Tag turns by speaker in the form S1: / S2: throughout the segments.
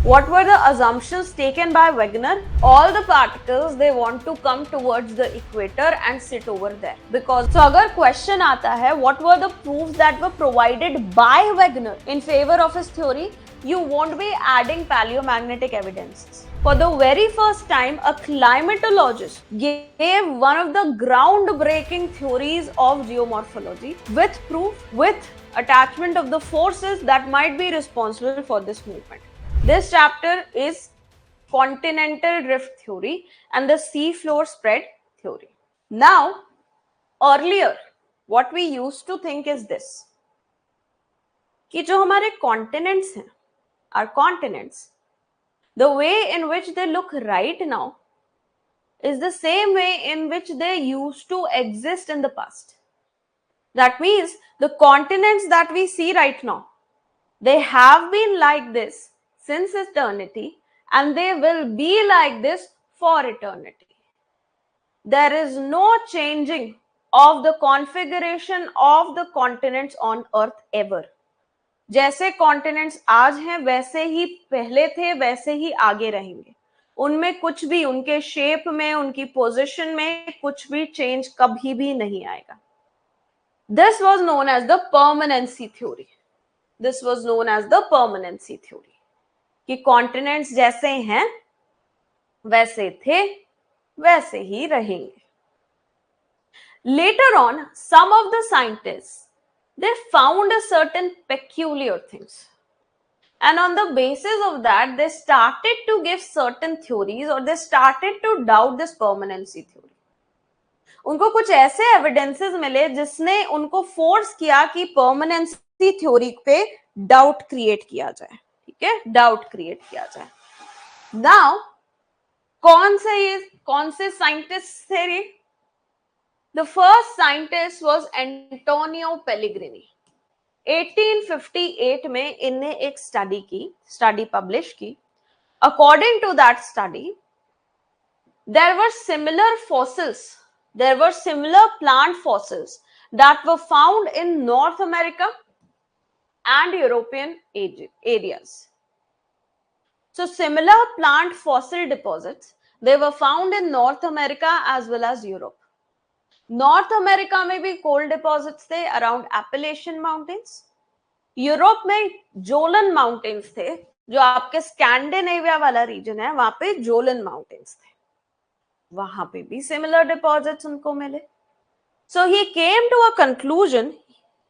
S1: What were the assumptions taken by Wegener? All the particles they want to come towards the equator and sit over there. Because so अगर question आता है what were the proofs that were provided by Wegener in favor of his theory, you won't be adding paleomagnetic evidences. For the very first time, a climatologist gave one of the groundbreaking theories of geomorphology with proof, with attachment of the forces that might be responsible for this movement. This chapter is continental drift theory and the sea floor spread theory. Now, earlier, what we used to think is this, कि जो हमारे continents हैं, our continents, the way in which they look right now is the same way in which they used to exist in the past. That means the continents that we see right now, they have been like this since eternity and they will be like this for eternity. There is no changing of the configuration of the continents on earth ever. जैसे continents आज हैं वैसे ही पहले थे, वैसे ही आगे रहेंगे. उनमें कुछ भी, उनके शेप में, उनकी पोजीशन में कुछ भी चेंज कभी भी नहीं आएगा. This was known as the permanency theory. This was known as the permanency theory. कि कॉन्टिनेंट्स जैसे हैं वैसे थे वैसे ही रहेंगे. Later on, some of the scientists, they found a certain peculiar things. And on the basis of that, they started to give certain theories or they started to doubt this permanency theory. उनको कुछ ऐसे evidences मिले जिसने उनको force किया कि permanency theory पे doubt create किया जाए. ठीक है, डाउट क्रिएट किया जाए. नाउ कौन से साइंटिस्ट थे ये? The first scientist was Antonio Pellegrini. 1858 में इनने एक स्टडी पब्लिश की. According to that study, there were similar plant fossils that were found in North America and European areas. So similar plant fossil deposits, they were found in North America as well as Europe. North America में भी कोल deposits थे around एपेलेशियन mountains. Europe में Jolen mountains थे, जो आपके Scandinavia वाला reason है वहां पे जोलन माउंटेन्स थे. वहां पे भी सिमिलर डिपॉजिट्स उनको मिले. So he came to a conclusion,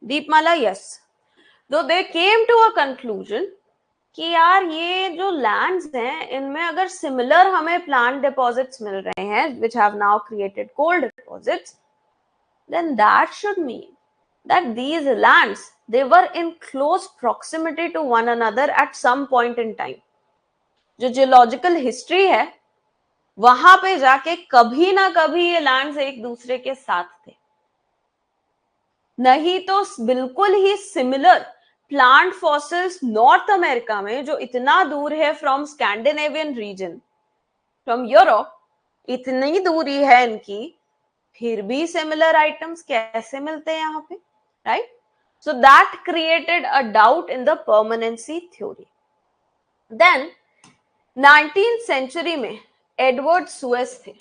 S1: Deepmala, yes, though they came to a conclusion कि यार ये जो लैंड्स हैं इनमें अगर सिमिलर हमें प्लांट डिपॉजिट्स मिल रहे हैं which have now created coal deposits, then that should mean that these lands, they were in close proximity to one another at some point in time. जो जियोलॉजिकल हिस्ट्री है वहां पे जाके कभी ना कभी ये लैंड्स एक दूसरे के साथ थे. नहीं तो बिल्कुल ही similar plant fossils North America में जो इतना दूर है from Scandinavian region, from Europe, इतनी दूरी है इनकी, फिर भी सिमिलर आइटम्स कैसे मिलते हैं यहाँ पे, right? So that created a doubt in the permanency theory. Then 19th century में एडवर्ड सुएस थे.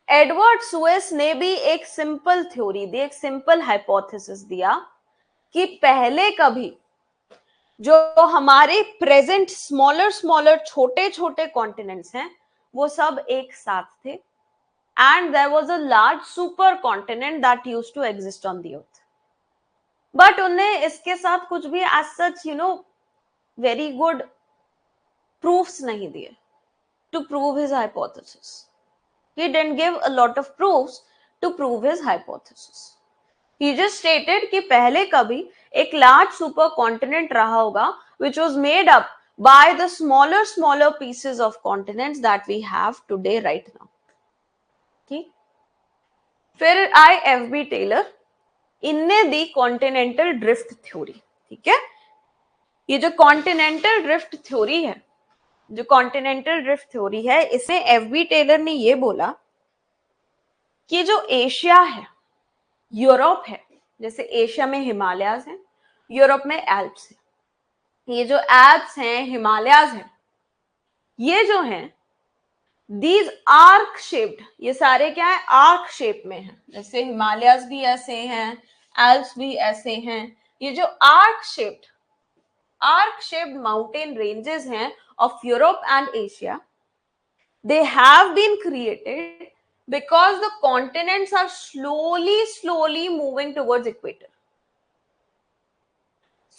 S1: एडवर्ड सुएस ने भी एक सिंपल थ्योरी दी, एक सिंपल हाइपोथेसिस दिया कि पहले कभी जो हमारे प्रेजेंट स्मॉलर छोटे छोटे कॉन्टिनेंट्स हैं वो सब एक साथ थे. And there was a large supercontinent that used to exist on the earth. But उन्हें इसके साथ कुछ भी as such, very good proofs नहीं दिए to prove his hypothesis. He didn't give a lot of proofs to prove his hypothesis. He just stated कि पहले कभी एक large supercontinent रहा होगा which was made up by the smaller pieces of continents that we have today right now. फिर आए FB. Taylor, इनने दी continental drift theory. ठीक है, ये जो कॉन्टिनेंटल ड्रिफ्ट थ्योरी है, इसमें एफ.बी. टेलर ने ये बोला कि जो एशिया है, यूरोप है, जैसे एशिया में हिमालयाज हैं, यूरोप में एल्प्स है, ये जो एल्प्स हैं, हिमालयाज हैं, ये जो हैं दीज आर्क शेप्ड, ये सारे क्या है, आर्क शेप में है। जैसे हिमालयाज भी ऐसे हैं, एल्प्स भी ऐसे हैं। ये जो आर्क शेप्ड माउंटेन रेंजेस हैं of Europe and Asia, they have been created because the continents are slowly moving towards equator.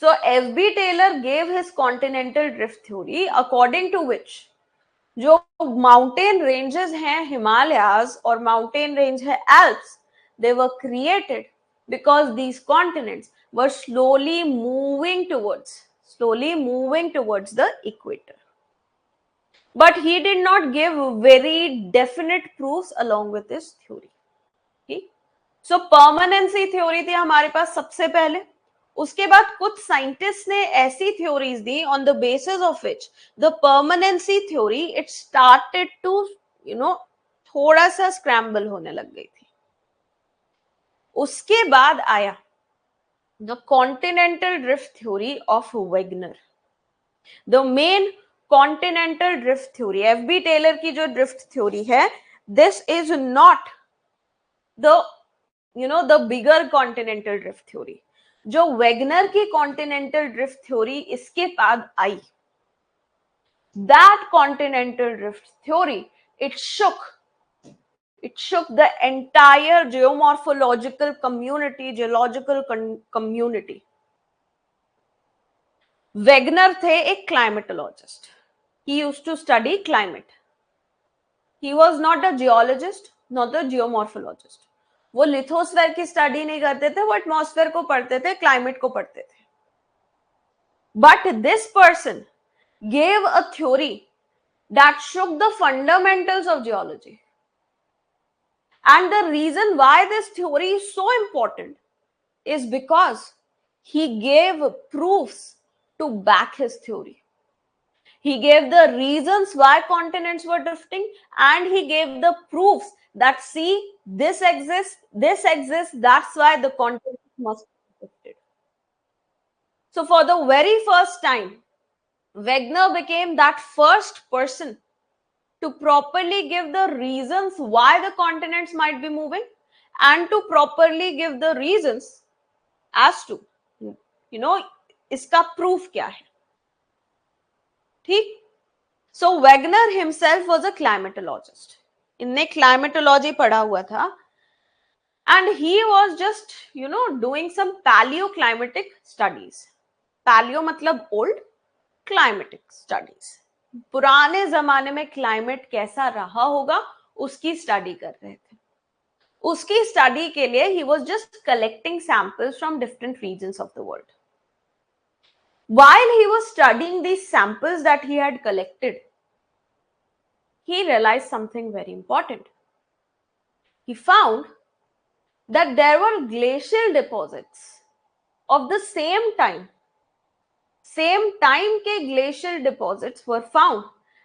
S1: So F.B. Taylor gave his continental drift theory according to which जो mountain ranges हैं हिमालयाज और mountain range है Alps, they were created because these continents were slowly moving towards the equator. But he did not give very definite proofs along with his theory. ठीक, सो permanency theory थी हमारे पास सबसे पहले। उसके बाद कुछ साइंटिस्ट ने ऐसी थ्योरीज दी on the basis of which the permanency theory it started to थोड़ा सा स्क्रैम्बल होने लग गई थी। उसके बाद आया the continental drift theory of Wegener. The main continental drift theory, F B. Taylor की जो ड्रिफ्ट थ्योरी है, this is not the bigger continental drift theory. जो वेगनर की कॉन्टिनेंटल ड्रिफ्ट थ्योरी इसके बाद आई, that continental drift theory it shook the entire geomorphological community, geological community. Wegener थे एक climatologist, he used to study climate. He was not a geologist, not a geomorphologist. वो lithosphere की study नहीं करते थे, वो एटमॉस्फेयर को पढ़ते थे, क्लाइमेट को पढ़ते थे। But this person gave a theory that shook the fundamentals of geology. And the reason why this theory is so important is because he gave proofs to back his theory. He gave the reasons why continents were drifting, and he gave the proofs that see, this exists, that's why the continents must be drifted. So for the very first time, Wegener became that first person to properly give the reasons why the continents might be moving, and to properly give the reasons as to इसका proof क्या है। ठीक, so Wegener himself was a climatologist. इनने climatology पढ़ा हुआ था, and he was just doing some paleoclimatic studies. Paleo मतलब old, climatic studies, पुराने जमाने में क्लाइमेट कैसा रहा होगा उसकी स्टडी कर रहे थे। उसकी स्टडी के लिए he was just collecting samples from different regions of the world. While he was studying these samples that he had collected, he realized something very important. He found that there were glacial deposits of the same time के glacial deposits were found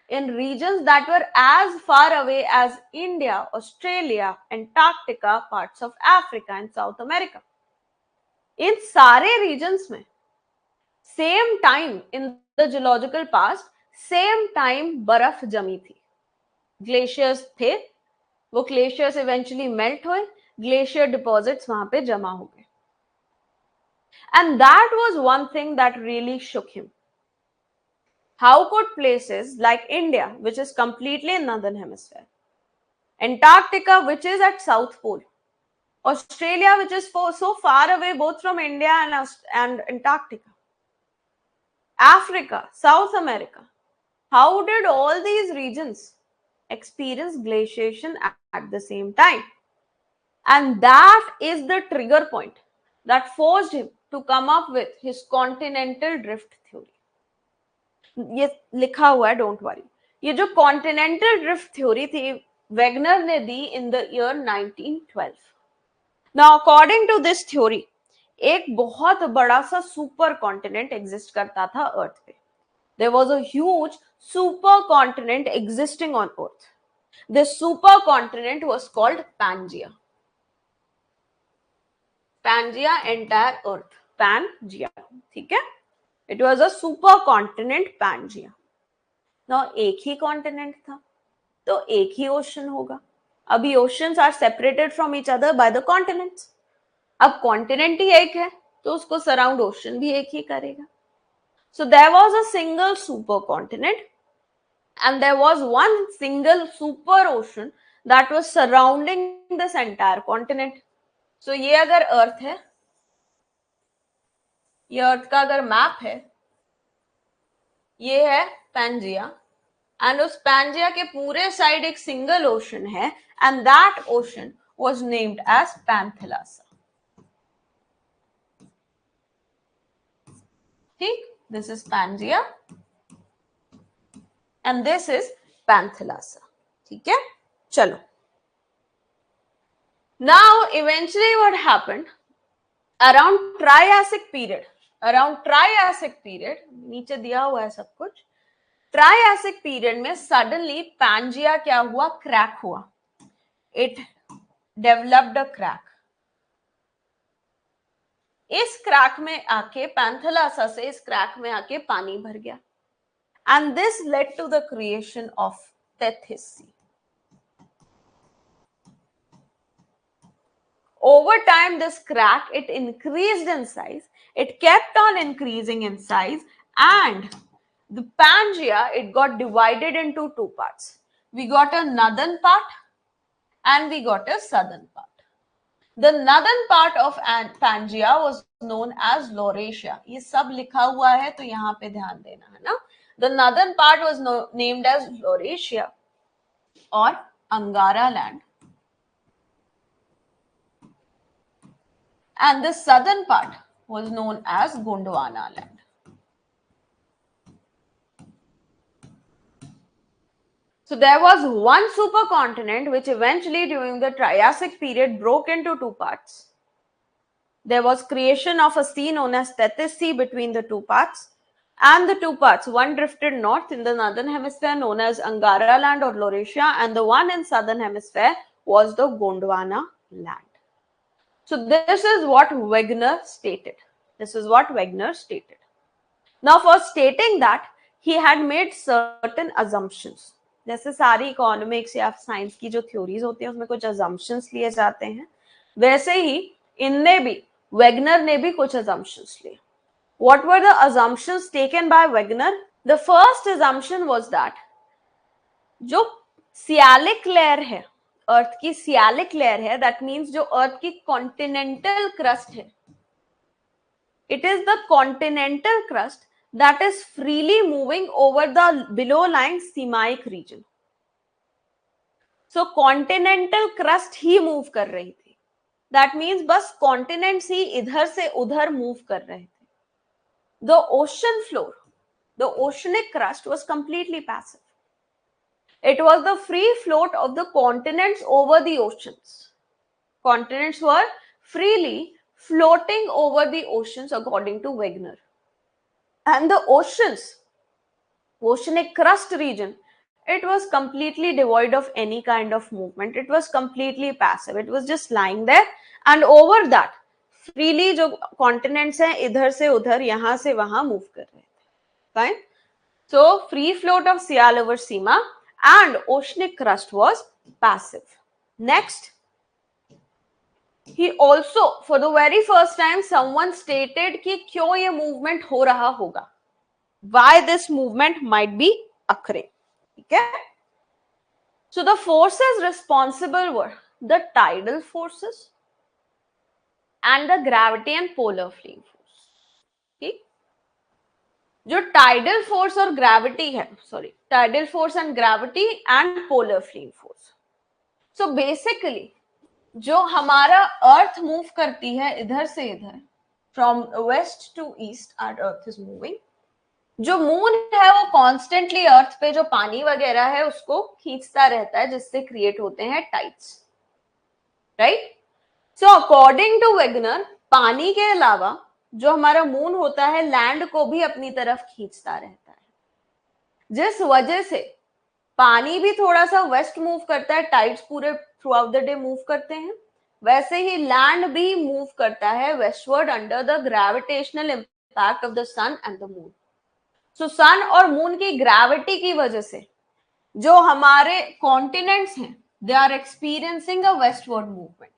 S1: in regions that were as far away as India, Australia, Antarctica, parts of Africa and South America. इन सारे regions में same time in the geological past, same time बर्फ जमी थी। Glaciers थे, वो glaciers eventually melt हुए, glacier deposits वहां पे जमा हो गए। And that was one thing that really shook him. How could places like India, which is completely in northern hemisphere, Antarctica, which is at South Pole, Australia, which is so far away both from India and Antarctica, Africa, South America, how did all these regions experience glaciation at the same time? And that is the trigger point that forced him to come up with his continental drift theory. ये लिखा हुआ है, don't worry. ये जो continental drift theory थी Wegener ने दी in the year 1912। Now according to this theory, एक बहुत बड़ा सा सुपर कॉन्टिनेंट एग्जिस्ट करता था अर्थ पे। There was a huge super continent existing on earth. This super continent was called Pangaea. Pangaea entire earth, Pangaea, ठीक है। It was a supercontinent Pangea. Now एक ही कॉन्टिनेंट था तो एक ही ओशन होगा. अभी oceans are separated from each other by the continents. अब continent ही एक है तो उसको सराउंड ओशन भी एक ही करेगा. So there was a single supercontinent and there was one single super ocean that was surrounding this entire continent. So ये अगर अर्थ है, ये अर्थ का अगर मैप है, ये है पैंजिया एंड उस पैंजिया के पूरे साइड एक सिंगल ओशन है and that ocean was named as Panthalassa. ठीक, this is Pangea and this is Panthalassa. ठीक है, चलो. Now eventually what happened around Triassic period, नीचे दिया हुआ है सब कुछ. Triassic period में suddenly Pangea क्या हुआ, क्रैक हुआ. It developed a crack. इस क्रैक में आके पैंथेलासा से इस क्रैक में आके पानी भर गया and this led to the creation of Tethys sea. Over time this crack it increased in size, it kept on increasing in size and the Pangea it got divided into two parts. We got a northern part and we got a southern part. The northern part of Pangea was known as Laurasia. ये सब लिखा हुआ है तो यहाँ पे ध्यान देना है ना. The northern part was named as Laurasia or Angara land, and the southern part was known as Gondwana land. So there was one supercontinent which eventually during the Triassic period broke into two parts. There was creation of a sea known as Tethys Sea between the two parts, and the two parts, one drifted north in the northern hemisphere known as Angara land or Laurasia, and the one in southern hemisphere was the Gondwana land. So this is what Wegener stated. Now for stating that, he had made certain assumptions. जैसे सारी economics या science की जो theories होती हैं उसमें कुछ assumptions लिए जाते हैं, वैसे ही इनने भी, वेगनर ने भी कुछ assumptions लिए. What were the assumptions taken by Wegener? The first assumption was that जो सियालिक लेयर है, अर्थ की सियालिक लेयर है, that means जो अर्थ की कॉन्टिनेंटल क्रस्ट है, it is the continental crust that is freely moving over the below lying Semaic region. So continental crust he move कर रही थी. That means बस continents ही इधर से उधर move कर रहे थे. The ocean floor, the oceanic crust was completely passive. It was the free float of the continents over the oceans. Continents were freely floating over the oceans according to Wegener. And the oceans, oceanic crust region, it was completely devoid of any kind of movement. It was completely passive. It was just lying there, and over that freely जो continents हैं इधर से उधर यहाँ से वहाँ move कर रहे थे. Fine. So free float of Sial over Sima and oceanic crust was passive. Next, he also, for the very first time, someone stated कि क्यों ये movement हो रहा होगा, why this movement might be occurring. Okay? So the forces responsible were the tidal forces and the gravity and polar flame force. ठीक, जो tidal force और gravity है, tidal force and gravity and polar flame force. So basically जो हमारा अर्थ move करती है इधर से इधर, from west to east our earth is moving. जो मून है वो कॉन्स्टेंटली अर्थ पे जो पानी वगैरह है उसको खींचता रहता है, जिससे क्रिएट होते हैं tides. Right. So according to Wegener, पानी के अलावा जो हमारा मून होता है लैंड को भी अपनी तरफ खींचता रहता है, जिस वजह से पानी भी थोड़ा सा वेस्ट मूव करता है, टाइड्स पूरे through out the day move करते हैं, वैसे ही लैंड भी मूव करता है westward under the gravitational impact of the sun and the moon. So sun और moon की gravity की वजह से जो हमारे कॉन्टिनेंट्स हैं they are experiencing a westward movement.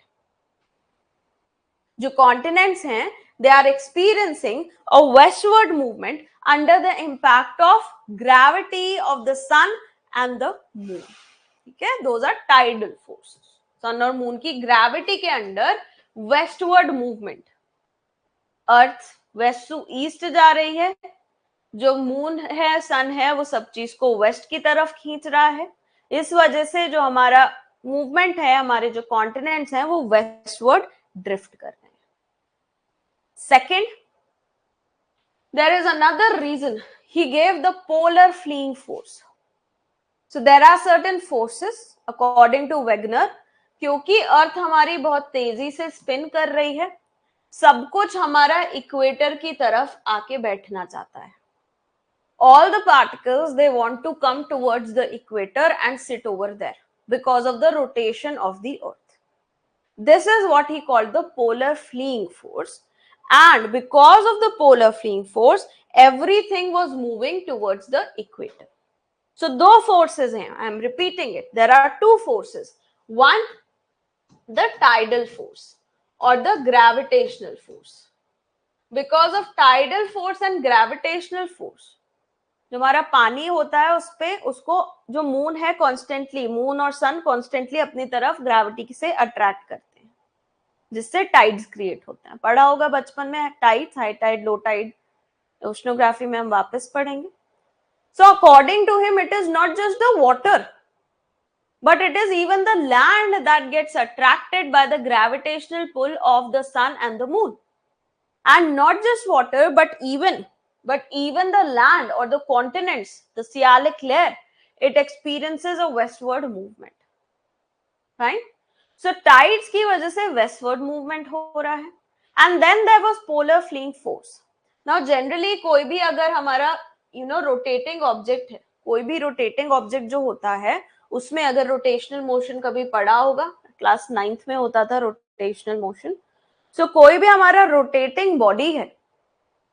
S1: जो कॉन्टिनेंट्स हैं they are experiencing a westward movement under the impact of gravity of the sun and the moon. ठीक है, those are tidal forces. Sun और मून की gravity के under westward movement. Earth west to east जा रही है, जो moon है सन है वो सब चीज को वेस्ट की तरफ खींच रहा है. इस वजह से जो हमारा मूवमेंट है, हमारे जो कॉन्टिनेंट्स हैं वो वेस्टवर्ड ड्रिफ्ट कर रहे हैं. Second, there is another reason. He gave the polar fleeing force. So there are certain forces according to Wegener. क्योंकि अर्थ हमारी बहुत तेजी से स्पिन कर रही है, सब कुछ हमारा इक्वेटर की तरफ आके बैठना चाहता है. All the particles they want to come towards the equator and sit over there because of the rotation of the earth. This is what he called the polar fleeing force, and because of the polar fleeing force everything was moving towards the equator. So दो forces हैं, I am repeating it. There are two forces. One, the tidal force or the gravitational force. Because of tidal force and gravitational force, जो हमारा पानी होता है उस पे उसको जो मून है कॉन्स्टेंटली, मून और सन कॉन्स्टेंटली अपनी तरफ ग्रेविटी से अट्रैक्ट करते हैं, जिससे टाइड्स क्रिएट होते हैं. पढ़ा होगा बचपन में tides, high tide, low tide. Oceanography में हम वापस पढ़ेंगे. So according to him it is not just the water but it is even the land that gets attracted by the gravitational pull of the sun and the moon. And not just water but even the land or the continents, the Sialic layer, it experiences a westward movement. Right? So tides की वजह से westward movement हो रहा है. And then there was polar fleeing force. Now generally कोई भी अगर हमारा rotating object है, कोई भी rotating object जो होता है उसमें अगर रोटेशनल मोशन कभी पढ़ा होगा, क्लास 9th में होता था रोटेशनल मोशन. सो कोई भी हमारा रोटेटिंग बॉडी है,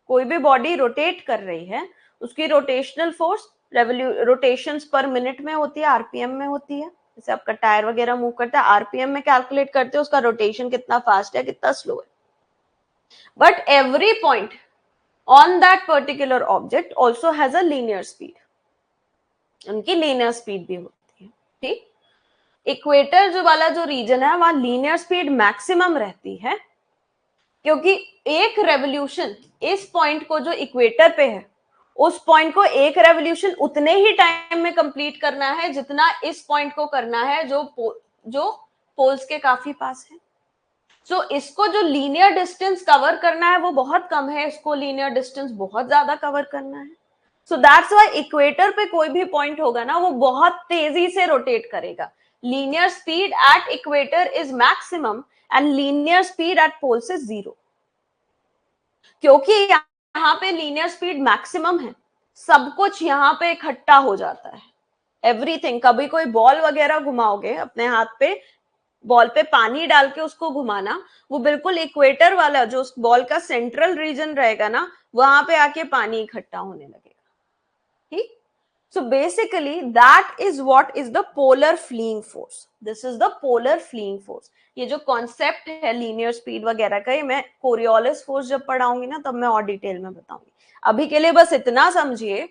S1: कोई भी बॉडी रोटेट कर रही है, उसकी रोटेशनल फोर्स रोटेशंस पर मिनट में होती है, आरपीएम में होती है. जैसे आपका टायर वगैरह मूव करता है, आरपीएम में कैलकुलेट करते हैं उसका रोटेशन कितना फास्ट है कितना स्लो है. But every point on that particular object also has a linear speed. उनकी लीनियर स्पीड भी होती है. ठीक, इक्वेटर जो वाला जो रीजन है वहां लीनियर स्पीड मैक्सिमम रहती है, क्योंकि एक रेवोल्यूशन इस पॉइंट को जो इक्वेटर पे है उस पॉइंट को एक रेवोल्यूशन उतने ही टाइम में कंप्लीट करना है जितना इस पॉइंट को करना है जो पोल्स के काफी पास है. सो इसको जो लीनियर डिस्टेंस कवर करना है वो बहुत कम है, इसको लीनियर डिस्टेंस बहुत ज्यादा कवर करना है. सो दैट्स व्हाई इक्वेटर पे कोई भी पॉइंट होगा ना वो बहुत तेजी से रोटेट करेगा. Linear speed at equator is maximum and linear speed at poles is 0. क्योंकि यहाँ पे लीनियर स्पीड मैक्सिमम है, सब कुछ यहाँ पे इकट्ठा हो जाता है. एवरीथिंग, कभी कोई बॉल वगैरह घुमाओगे अपने हाथ पे, बॉल पे पानी डाल के उसको घुमाना, वो बिल्कुल इक्वेटर वाला जो उस बॉल का सेंट्रल रीजन रहेगा ना वहां पे आके पानी इकट्ठा होने लगेगा. ठीक, so basically that is what is the polar fleeing force. This is the polar fleeing force. ये जो कॉन्सेप्ट है लीनियर स्पीड वगैरह का, ये मैं कोरियोलिस फोर्स जब पढ़ाऊंगी ना तब मैं और डिटेल में बताऊंगी. अभी के लिए बस इतना समझिए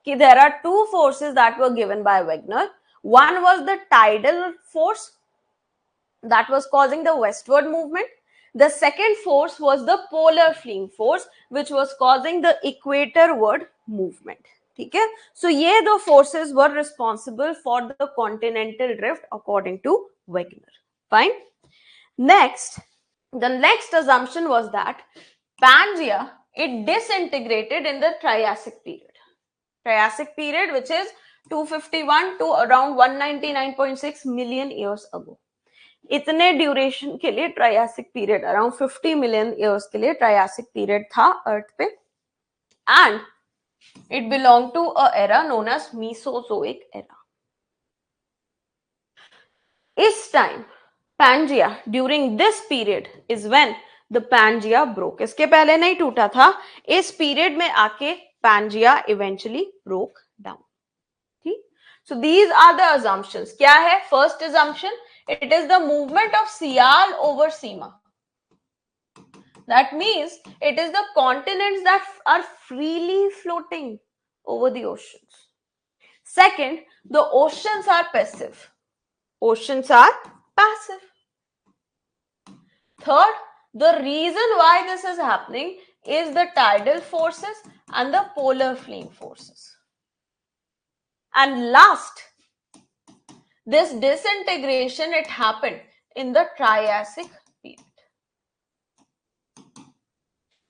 S1: कि there are two forces that were given by Wegener. One was the tidal force that was causing the westward movement. The second force was the polar fleeing force which was causing the equatorward movement. ठीक है, so ये दो forces were responsible for the continental drift according to Wegener. Fine. Next, the next assumption was that Pangaea it disintegrated in the Triassic period. Triassic period which is 251 to around 199.6 million years ago. इतने duration के लिए Triassic period, around 50 million years के लिए Triassic period था earth पे, and it belonged to a era known as Mesozoic era. This time, Pangaea, during this period is when the Pangaea broke. इसके पहले नहीं टूटा था, इस पीरियड में आके पैंजिया इवेंचुअली ब्रोक डाउन. ठीक. So these are the assumptions. क्या है first assumption? It is the movement of Sial over Sima. That means it is the continents that are freely floating over the oceans. Second, the oceans are passive. Oceans are passive. Third, the reason why this is happening is the tidal forces and the polar flame forces. And last, this disintegration, it happened in the Triassic period.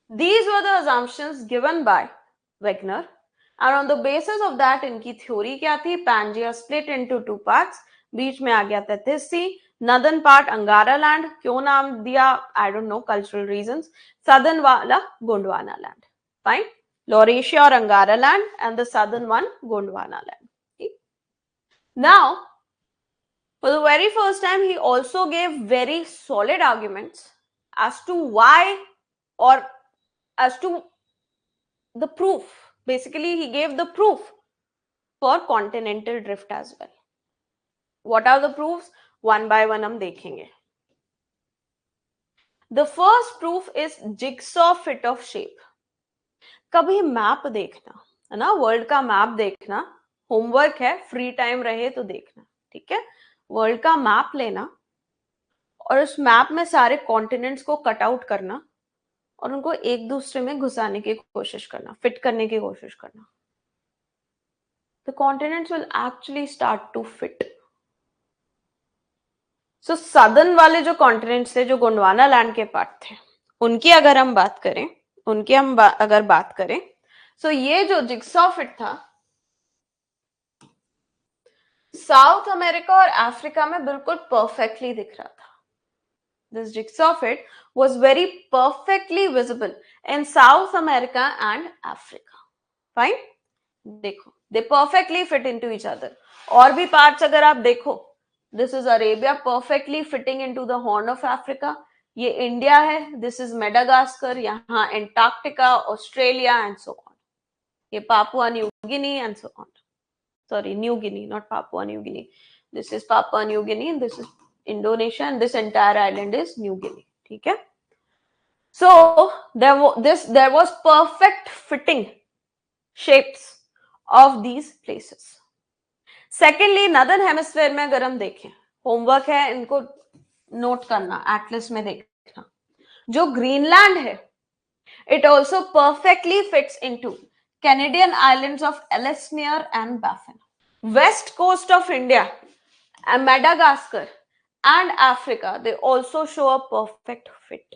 S1: These were the assumptions given by Wegener, and on the basis of that, इनकी theory क्या थी? Pangaea split into two parts. बीच में आ गया Tethys Sea. Northern part Angara land. क्यों नाम दिया? I don't know, cultural reasons. Southern वाला Gondwana land. Fine. Laurasia or Angara land, and the southern one Gondwana land. Okay. Now, for the very first time, he also gave very solid arguments as to why, or as to the proof. Basically, he gave the proof for continental drift as well. What are the proofs? One by one हम देखेंगे. The first proof is jigsaw fit of shape. कभी map देखना है ना, world का map देखना, homework है, free time रहे तो देखना. ठीक है, वर्ल्ड का मैप लेना और उस मैप में सारे कॉन्टिनेंट्स को कट आउट करना और उनको एक दूसरे में घुसाने की कोशिश करना, फिट करने की कोशिश करना. The continents will actually start to fit. So southern वाले जो कॉन्टिनेंट्स थे, जो गोंडवाना लैंड के पार्ट थे, उनकी अगर हम बात करें, सो ये जो जिक्सॉ फिट था, साउथ अमेरिका और अफ्रीका में बिल्कुल परफेक्टली दिख रहा था. This jigsaw fit was very perfectly visible in South America and Africa. Fine? देखो, they perfectly fit into each other. और भी parts अगर आप देखो, this is Arabia perfectly fitting into the Horn of Africa. ये इंडिया है, this is Madagascar, यहाँ Antarctica, Australia and so on. ये Papua New Guinea and so on. Sorry, New Guinea, not Papua New Guinea. This is Papua New Guinea and this is Indonesia, and this entire island is New Guinea. ठीक है? So there was perfect fitting shapes of these places. Secondly, northern hemisphere में अगर हम देखें, homework है इनको note करना, Atlas में देखना, जो ग्रीनलैंड है, it also perfectly fits into Canadian islands of Ellesmere and Baffin. West coast of India and Madagascar and Africa, they also show a perfect fit.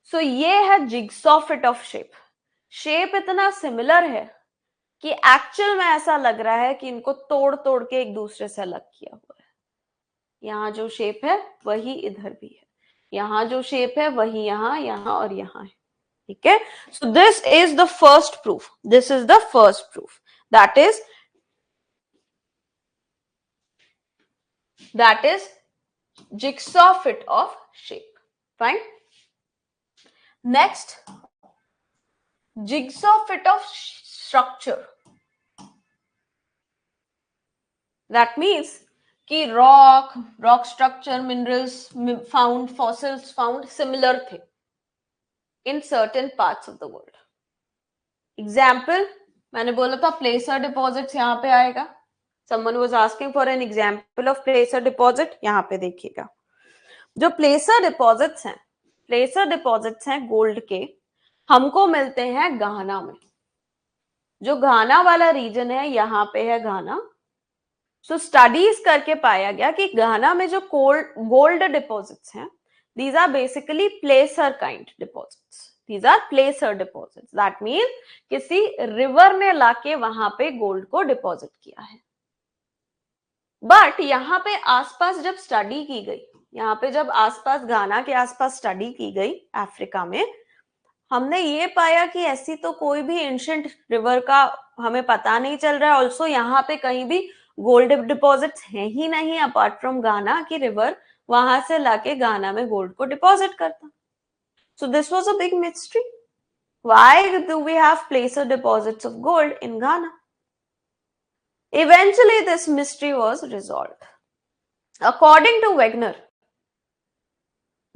S1: So ये है jigsaw fit of shape. Shape इतना similar है कि actual में ऐसा लग रहा है कि इनको तोड़ तोड़ के एक दूसरे से अलग किया हुआ है. यहाँ जो शेप है वही इधर भी है, यहाँ जो शेप है वही यहाँ, यहाँ और यहाँ है. ठीक है, सो this is the first proof. This is the first proof, that is jigsaw fit of shape. Fine. Next, jigsaw fit of structure. That means कि rock structure, minerals found, fossils found similar थे in certain parts of the world. Example, मैंने बोला था placer deposits यहाँ पे आएगा. Someone was asking for an example of placer deposit. यहाँ पे देखिएगा, जो placer deposits हैं गोल्ड के, हमको मिलते हैं घाना में. जो घाना वाला रीजन है, यहाँ पे है घाना. सो स्टडीज करके पाया गया कि घाना में जो गोल्ड डिपॉजिट्स हैं, these are basically placer kind deposits. These are placer deposits. That means किसी रिवर ने लाके वहां पे गोल्ड को डिपॉजिट किया है. बट यहाँ पे आसपास जब स्टडी की गई, यहाँ पे जब आसपास घाना के आसपास स्टडी की गई अफ्रीका में, हमने ये पाया कि ऐसी तो कोई भी एंशिएंट रिवर का हमें पता नहीं चल रहा है. ऑल्सो यहाँ पे कहीं भी गोल्ड डिपॉजिट्स हैं ही नहीं अपार्ट फ्रॉम घाना की रिवर वहां से लाके गाना में गोल्ड को डिपॉजिट करता. So this was a big mystery. Why do we have placer deposits of gold in Ghana? Eventually, this mystery was resolved. According to Wegener,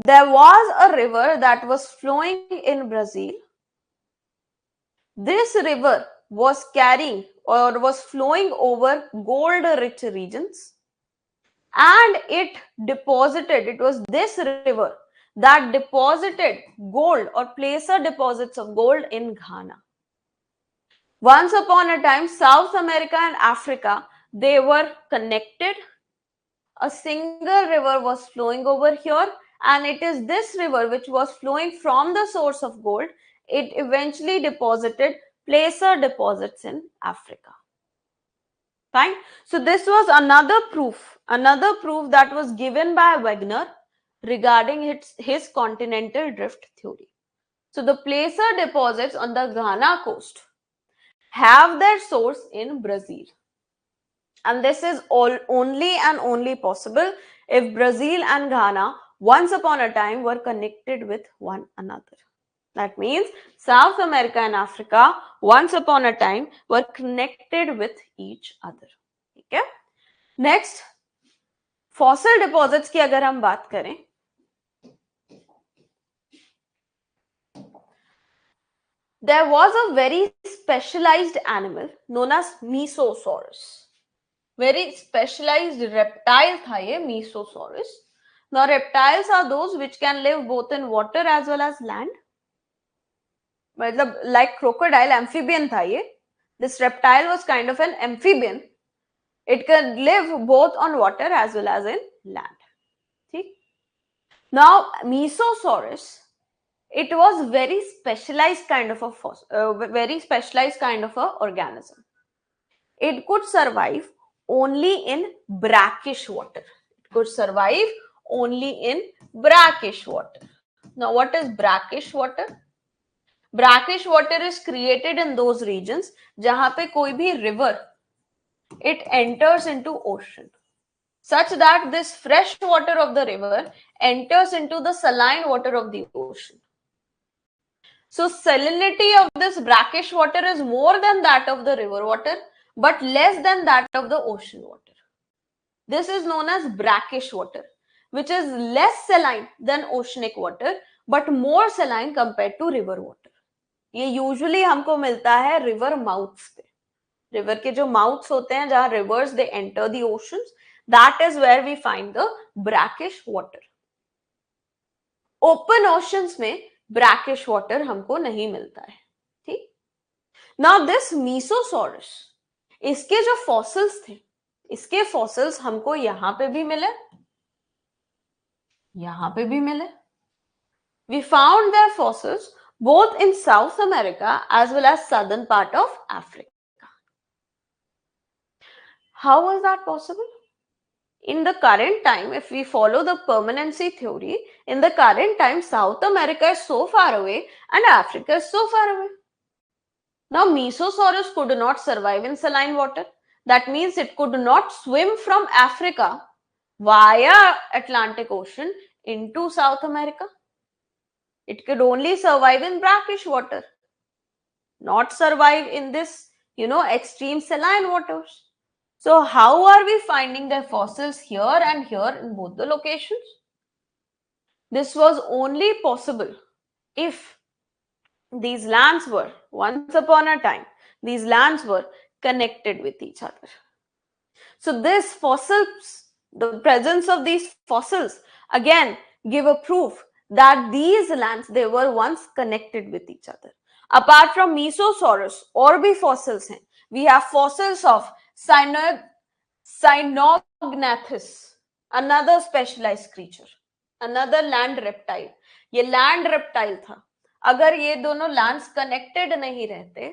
S1: there was a river that was flowing in Brazil. This river was carrying or was flowing over gold-rich regions, and it was this river that deposited gold or placer deposits of gold in Ghana. Once upon a time, South America and Africa, they were connected. A single river was flowing over here, and it is this river which was flowing from the source of gold. It eventually deposited placer deposits in Africa. Fine. So this was another proof that was given by Wegener regarding his continental drift theory. So the placer deposits on the Ghana coast have their source in Brazil. And this is only possible if Brazil and Ghana once upon a time were connected with one another. That means South America and Africa once upon a time were connected with each other. Okay? Next, fossil deposits की अगर हम बात करें, there was a very specialized animal known as Mesosaurus. Very specialized reptile था ये Mesosaurus. Now reptiles are those which can live both in water as well as land. मतलब like crocodile, amphibian था ये. This reptile was kind of an amphibian. It can live both on water as well as in land. ठीक? Now Mesosaurus, it was very specialized kind of a organism. It could survive only in brackish water. It could survive only in brackish water. Now, what is brackish water? Brackish water is created in those regions जहां पे कोई भी river it enters into ocean, such that this fresh water of the river enters into the saline water of the ocean. So salinity of this brackish water is more than that of the river water, but less than that of the ocean water. This is known as brackish water, which is less saline than oceanic water, but more saline compared to river water. ये usually हमको मिलता है river mouths पे. River के जो mouths होते हैं जहाँ rivers they enter the oceans, that is where we find the brackish water. Open oceans में brackish water हमको नहीं मिलता है. ठीक? Now this Mesosaurus, इसके जो fossils थे, इसके fossils हमको यहां पे भी मिले, यहां पे भी मिले. We found their fossils both in South America as well as southern part of Africa. How was that possible? In the current time, if we follow the permanency theory, in the current time, South America is so far away and Africa is so far away. Now, Mesosaurus could not survive in saline water. That means it could not swim from Africa via Atlantic Ocean into South America. It could only survive in brackish water, not survive in this, extreme saline waters. So how are we finding their fossils here and here in both the locations? This was only possible if these lands were, once upon a time, these lands were connected with each other. So these fossils, the presence of these fossils, again give a proof that these lands, they were once connected with each other. Apart from Mesosaurus और भी fossils हैं, we have fossils of Cynognathus, another specialized creature, another land reptile. ये land reptile था. अगर ये दोनों lands connected नहीं रहते,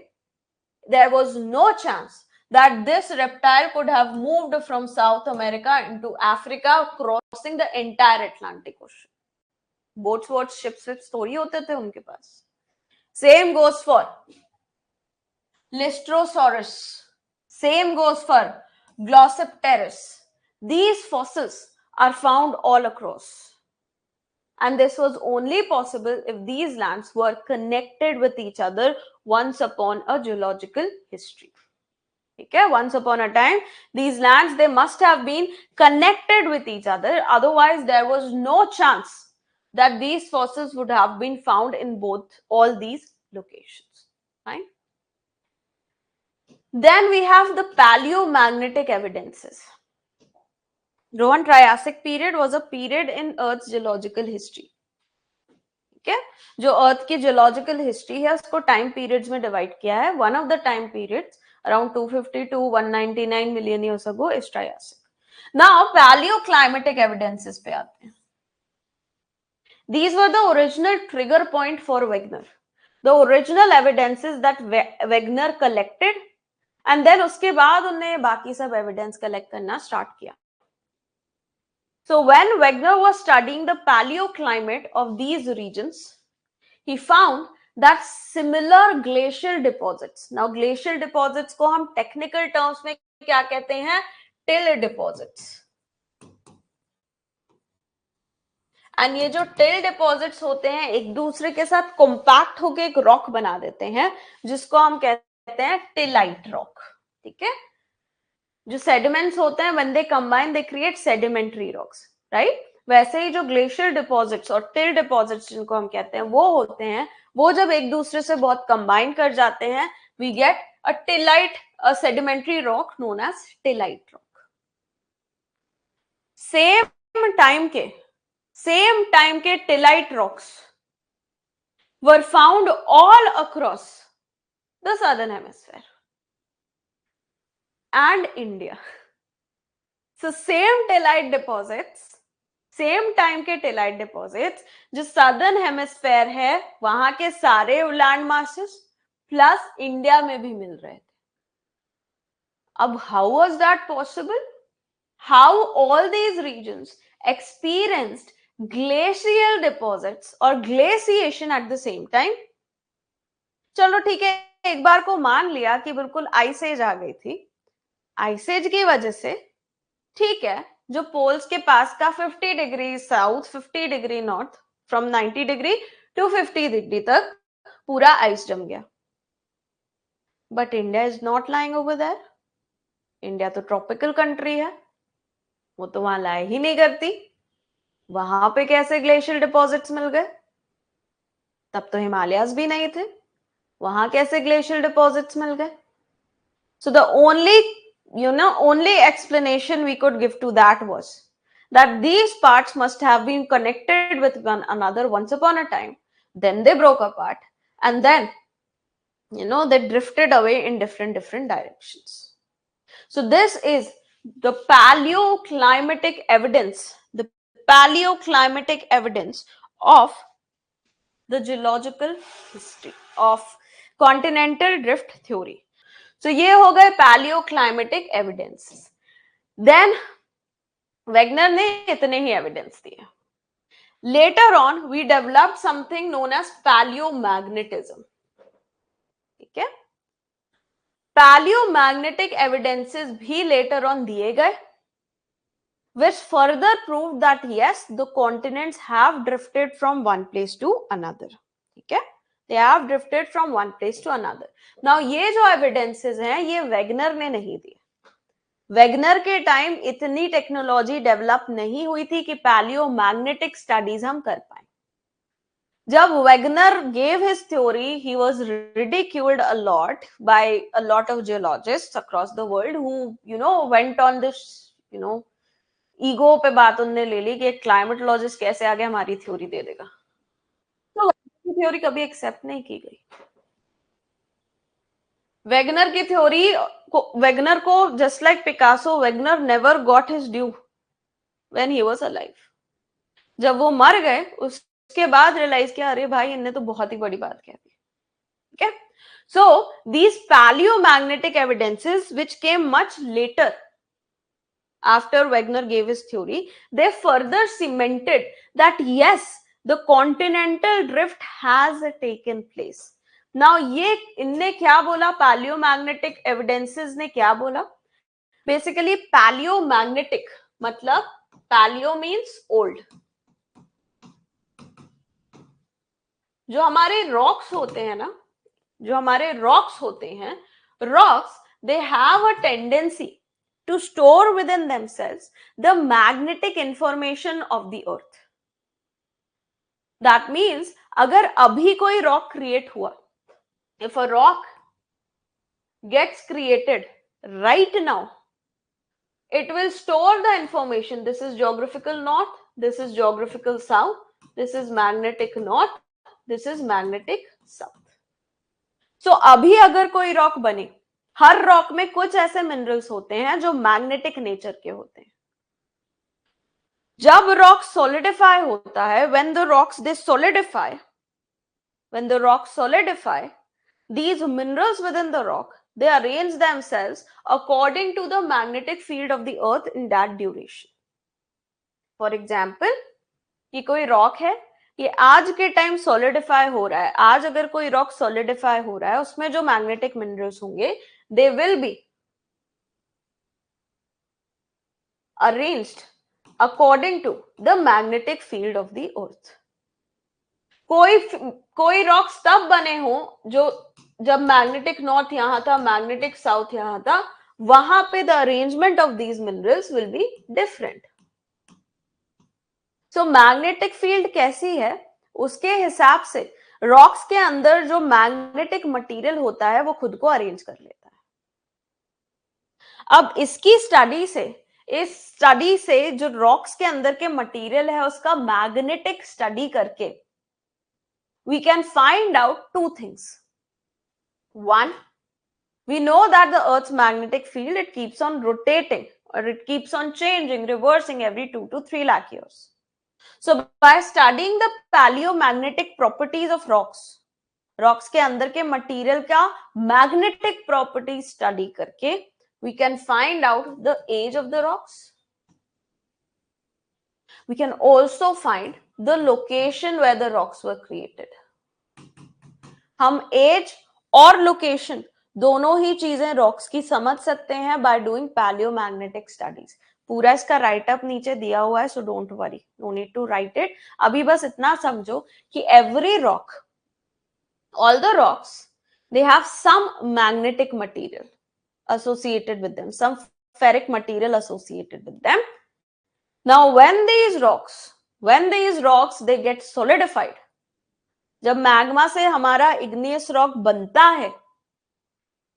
S1: there was no chance that this reptile could have moved from South America into Africa, crossing the entire Atlantic Ocean. Boats, ships, थोड़ी होते थे उनके पास. Same goes for Lystrosaurus. Same goes for Glossopteris. These fossils are found all across. And this was only possible if these lands were connected with each other once upon a geological history. Okay, once upon a time, these lands, they must have been connected with each other. Otherwise, there was no chance that these fossils would have been found in all these locations. Right? Then we have the paleomagnetic evidences. Roman Triassic period was a period in Earth's geological history. ठीक है, जो अर्थ की geological history है उसको time periods में divide किया है. One of the time periods around 250 to 199 million years ago is Triassic. Now paleoclimatic evidences पे आते हैं. These were the original trigger point for Wegener. The original evidences that Wegener collected and then उसके बाद उन्होंने बाकी सब evidence collect करना start किया. So when Wegener was studying the paleoclimate of these regions, he found that similar glacial deposits. Now glacial deposits को हम technical terms में क्या कहते हैं? Till deposits. And ये जो till deposits होते हैं एक दूसरे के साथ compact होके एक rock बना देते हैं जिसको हम कहते हैं tillite rock. ठीक है? जो sediments होते हैं when they combine they create sedimentary rocks, right? वैसे ही जो ग्लेशियल डिपॉजिट्स और टिल डिपॉजिट्स जिनको हम कहते हैं वो होते हैं, वो जब एक दूसरे से बहुत कंबाइन कर जाते हैं we get a tillite, a sedimentary rock known as tillite rock. Same time के tillite rocks were found all across the southern hemisphere and India. So same tillite deposits, same time के tillite deposits जो southern hemisphere है वहां के सारे land masses plus India में भी मिल रहे थे. अब how was that possible? How all these regions experienced glacial deposits और glaciation at the same time? चलो ठीक है, एक बार को मान लिया कि बिल्कुल आइस एज आ गई थी. आइस एज की वजह से ठीक है, जो पोल्स के पास का 50 degree south 50 degree north from 90 degree to 50 degree तक पूरा आइस जम गया. But India is not lying over there. India तो ट्रॉपिकल कंट्री है, वो तो वहां लाए ही नहीं करती. वहां पे कैसे ग्लेशियल डिपॉजिट्स मिल गए? तब तो हिमालयाज भी नहीं थे, वहां कैसे ग्लेशियल डिपॉजिट्स मिल गए? So the only explanation we could give to that was that these parts must have been connected with one another once upon a time, then they broke apart, and then they drifted away in different directions. So this is the paleoclimatic evidence of the geological history of continental drift theory. So ये हो गए पैलियोक्लाइमेटिक evidences. Then Wegener ने इतने ही evidence दिए. Later on we developed something known as palaeomagnetism. ठीक है, palaeomagnetic evidences भी लेटर ऑन दिए गए which further proved that yes, the continents have drifted from one place to another. ठीक है, they have drifted from one place to another. Now ये जो evidences हैं ये वेगनर ने नहीं दिए. वेगनर के टाइम इतनी टेक्नोलॉजी डेवलप नहीं हुई थी कि पैलियोमैग्नेटिक स्टडीज हम कर पाए. जब Wegener gave his theory, he was ridiculed a lot by a lot of geologists across the world who went on this ego पे बात उनने ले ली कि क्लाइमेटोलॉजिस्ट कैसे आगे हमारी थ्योरी दे देगा. तो थ्योरी कभी एक्सेप्ट नहीं की गई. वेगनर की थ्योरी वेगनर को just like Picasso, Wegener never got his due when he was alive. जब वो मर गए उसके बाद रियलाइज किया अरे भाई इनने तो बहुत ही बड़ी बात कह दी. ठीक है, so these palaeomagnetic evidences which came much later after Wegener gave his theory, they further cemented that yes, the continental drift has taken place. Now ये इनने क्या बोला? पैलियोमैग्नेटिक एविडेंसेस ने क्या बोला? बेसिकली पैलियोमैग्नेटिक मतलब पैलियो मीन्स ओल्ड। जो हमारे रॉक्स होते हैं ना, जो हमारे रॉक्स होते हैं, rocks they have a tendency to store within themselves the magnetic information of the earth. That means अगर अभी कोई रॉक क्रिएट हुआ, if a rock gets created right now, it will store the information. This is geographical north, this is geographical south, this is magnetic north, this is magnetic south. So अभी अगर कोई rock बने, हर rock में कुछ ऐसे minerals होते हैं जो मैग्नेटिक नेचर के होते हैं। जब रॉक सॉलिडिफाई होता है, when the rocks they solidify, when the rocks solidify, these minerals within the rock, they arrange themselves according to the magnetic field of the earth in that duration. For example, ये कोई rock है, ये आज के time solidify हो रहा है। आज अगर कोई रॉक सॉलिडिफाई हो रहा है, उसमें जो मैग्नेटिक मिनरल्स होंगे, they will be arranged according to the magnetic field of the earth. कोई रॉक्स तब बने हो जो जब मैग्नेटिक नॉर्थ यहां था, मैग्नेटिक साउथ यहां था, वहां पे the arrangement of these minerals will be different. So magnetic field कैसी है, उसके हिसाब से रॉक्स के अंदर जो मैग्नेटिक मटेरियल होता है वो खुद को अरेंज कर लेता है। अब इसकी स्टडी से, इस स्टडी से जो रॉक्स के अंदर के मटेरियल है उसका मैग्नेटिक स्टडी करके we can find out two things. One, we know that the Earth's magnetic field, it keeps on rotating or it keeps on changing, reversing every 2 to 3 lakh years. So by studying the paleomagnetic properties of rocks, rocks के अंदर के material का magnetic properties study करके, we can find out the age of the rocks. We can also find the location where the rocks were created. हम as और location दोनों ही चीजें rocks की समझ सकते हैं बाय डूइंग पैलियोमैग्नेटिक स्टडीज। पूरा इसका राइट अप नीचे दिया हुआ है, so don't worry, no need to write it. अभी बस इतना समझो कि every rock, all the rocks, they have some magnetic material associated with them, some ferric material associated with them. Now when these rocks they get solidified, जब magma से हमारा igneous rock बनता है,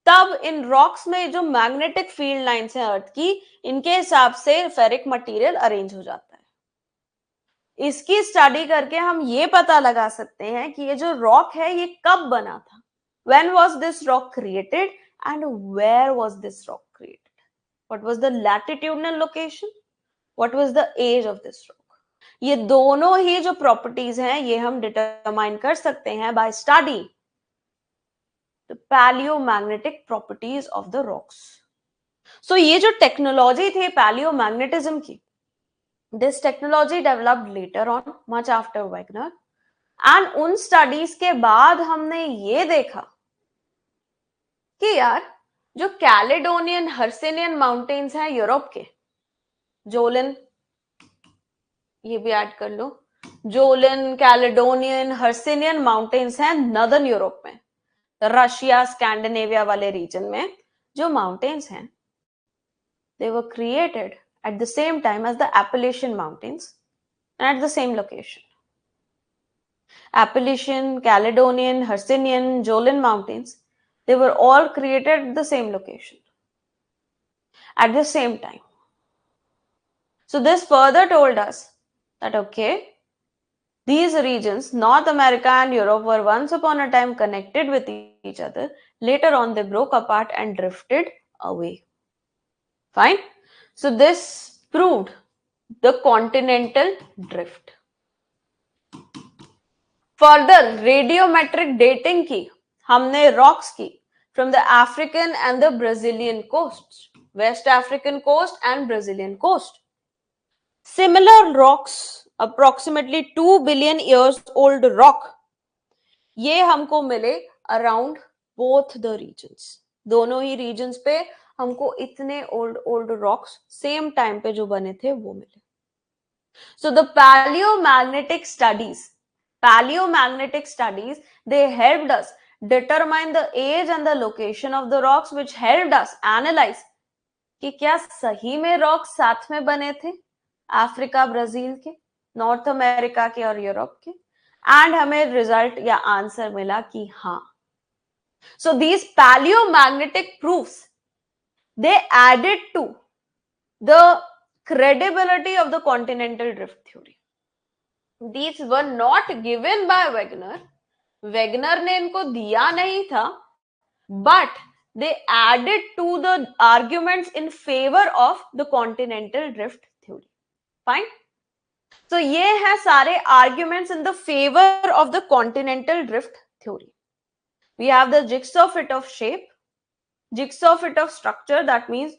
S1: तब इन रॉक्स में जो magnetic field lines हैं अर्थ की, इनके हिसाब से फेरिक मटेरियल अरेंज हो जाता है। इसकी स्टडी करके हम ये पता लगा सकते हैं कि ये जो रॉक है ये कब बना था, when was this rock created and where was this rock created, what was the latitudinal location, what was the age of this rock. ये दोनों ही जो प्रॉपर्टीज हैं ये हम डिटरमाइन कर सकते हैं by study the palaeomagnetic properties of the rocks. So ये जो टेक्नोलॉजी थी पैलियोमैग्नेटिज्म की, this technology developed later on, much after Wegener, and उन स्टडीज के बाद हमने ये देखा कि यार जो कैलेडोनियन हर्सिनियन माउंटेन्स हैं यूरोप के, जोलिन, ये भी ऐड कर लो, जोलिन, कैलेडोनियन, हर्सिनियन माउंटेन्स हैं नॉर्दर्न यूरोप में, रशिया, स्कैंडिनेविया वाले रीजन में जो माउंटेन्स हैं, they were created at the same time as the Appalachian Mountains and at the same location. Appalachian, Caledonian, Hercynian, Jolin Mountains, they were all created at the same location at the same time. So this further told us that okay, these regions, North America and Europe, were once upon a time connected with each other. Later on they broke apart and drifted away. Fine. So this proved the continental drift. Further radiometric dating की हमने rocks की from the African and the Brazilian coasts, West African coast and Brazilian coast. Similar rocks, approximately 2 billion years old rock, ये हमको मिले around both the regions. दोनों ही regions पे हमको इतने ओल्ड रॉक्स सेम टाइम पे जो बने थे वो मिले। So the paleomagnetic studies, they helped us determine the age and the location of the rocks, which helped us analyze कि क्या सही में रॉक्स साथ में बने थे अफ्रीका, ब्राजील के, नॉर्थ अमेरिका के और यूरोप के, एंड हमें रिजल्ट या आंसर मिला कि हाँ. So these paleomagnetic proofs, they added to the credibility of the continental drift theory. These were not given by Wegener. Wegener ने इनको दिया नहीं था, but they added to the arguments in favor of the continental drift theory. Fine. So ये है सारे arguments in the favor of the continental drift theory. We have the jigsaw fit of shape, jigsaw fit of structure, that means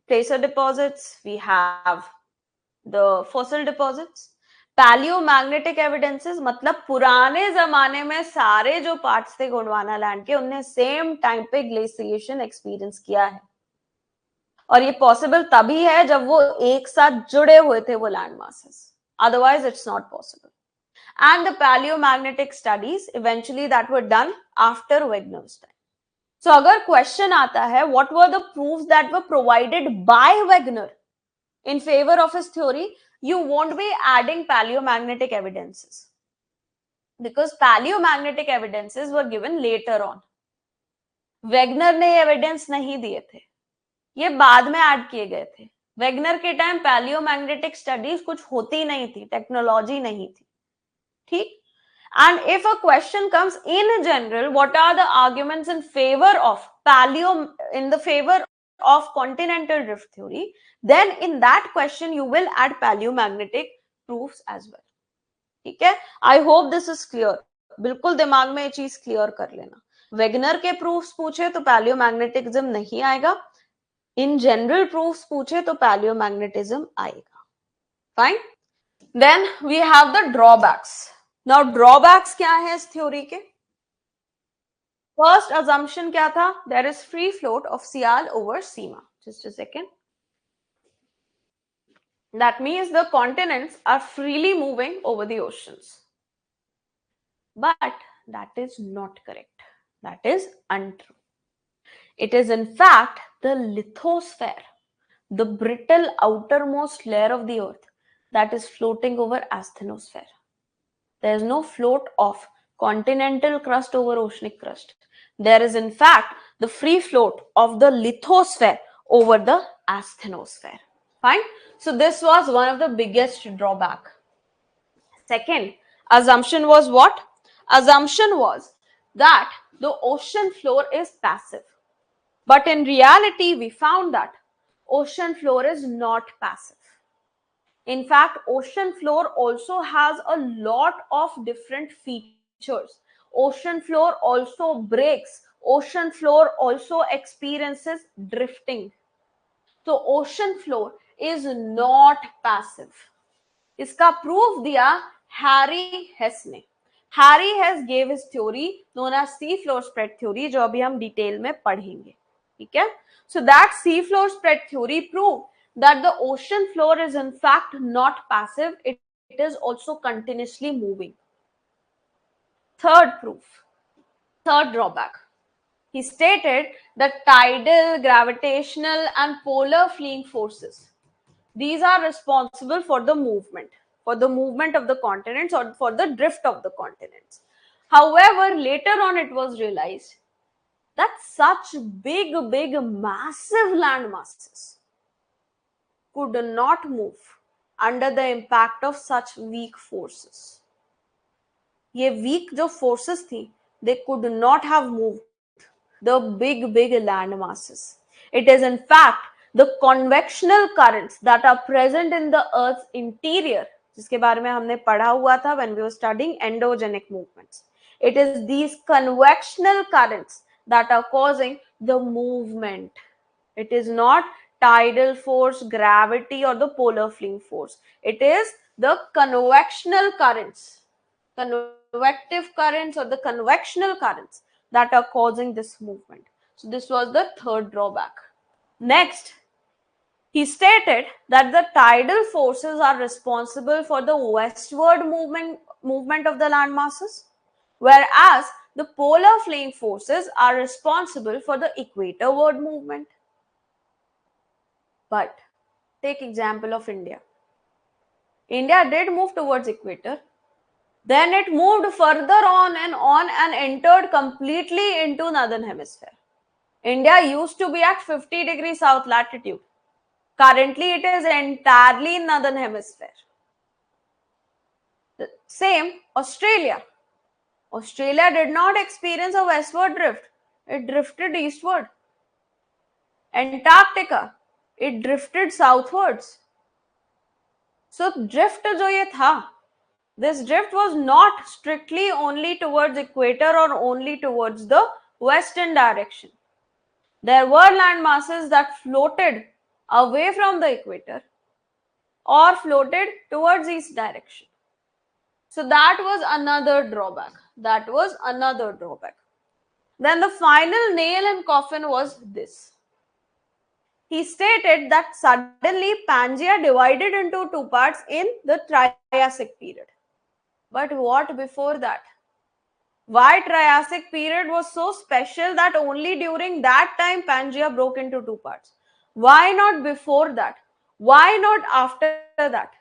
S1: placer deposits, we have the fossil deposits. Palaeomagnetic evidences मतलब पुराने जमाने में सारे जो parts थे Gondwana land के, उनने same time पे ग्लेशिएशन एक्सपीरियंस किया है, और ये पॉसिबल तभी है जब वो एक साथ जुड़े हुए थे वो land masses, otherwise it's not possible. And the palaeomagnetic studies eventually that were done after Wegener's time. So अगर क्वेश्चन आता है what were the proofs that were provided by Wegener in favor of his theory, you won't be adding paleomagnetic evidences, because paleomagnetic evidences were given later on. Wegener ने evidence नहीं दिए थे, ये बाद में ऐड किए गए थे. वेगनर के टाइम पैलियोमैग्नेटिक स्टडीज कुछ होती नहीं थी, टेक्नोलॉजी नहीं थी. ठीक. And if a question comes in general, what are the arguments in favor of in the favor of continental drift theory, then in that question you will add paleomagnetic proofs as well. ठीक है. I hope this is clear. बिल्कुल दिमाग में ये चीज clear कर लेना. Wegener के प्रूफ्स पूछे तो पैलियोमैग्नेटिज्म नहीं आएगा, इन जनरल प्रूफ्स पूछे तो पैलियोमैग्नेटिज्म आएगा. Fine. Then we have the drawbacks. Now drawbacks क्या है इस थ्योरी के? फर्स्ट assumption क्या था? There is free float of Sial over Sima. Just a second. That means the continents are freely moving over the oceans. But that is not correct. That is untrue. It is in fact the lithosphere, the brittle outermost layer of the earth, that is floating over asthenosphere. There is no float of continental crust over oceanic crust. There is in fact the free float of the lithosphere over the asthenosphere. Fine. So this was one of the biggest drawback. Second assumption was what? Assumption was that the ocean floor is passive. But in reality, we found that ocean floor is not passive. In fact, ocean floor also has a lot of different features. Ocean floor also breaks. Ocean floor also experiences drifting. So ocean floor is not passive. इसका proof दिया Harry हेस ने. Harry हेस gave his theory known as sea floor spread theory, जो अभी हम detail में पढ़ेंगे. ठीक है. So that sea floor spread theory proved that the ocean floor is in fact not passive, it is also continuously moving. Third proof, third drawback. He stated that tidal, gravitational and polar fleeing forces, these are responsible for the movement of the continents or for the drift of the continents. However, later on it was realized that such big, massive land masses could not move under the impact of such weak forces. ये weak जो forces थी, they could not have moved the big land masses. It is in fact the convectional currents that are present in the Earth's interior, जिसके बारे में हमने पढ़ा हुआ था when we were studying endogenic movements. It is these convectional currents that are causing the movement. It is not tidal force, gravity or the polar fleeing force. It is the convectional currents, convective currents or the convectional currents that are causing this movement. So this was the third drawback. Next, He stated that the tidal forces are responsible for the westward movement of the land masses, whereas the polar flame forces are responsible for the equatorward movement. But take example of India. India did move towards equator. Then it moved further on and entered completely into northern hemisphere. India used to be at 50 degrees south latitude. Currently, it is entirely in northern hemisphere. Same Australia. Australia did not experience a westward drift. It drifted eastward. Antarctica, it drifted southwards. So drift जो ये था, this drift was not strictly only towards equator or only towards the western direction. There were land masses that floated away from the equator or floated towards east direction. So that was another drawback. Then the final nail in coffin was this. He stated that suddenly Pangaea divided into two parts in the Triassic period. But what before that? Why Triassic period was so special that only during that time Pangaea broke into two parts? Why not before that? Why not after that?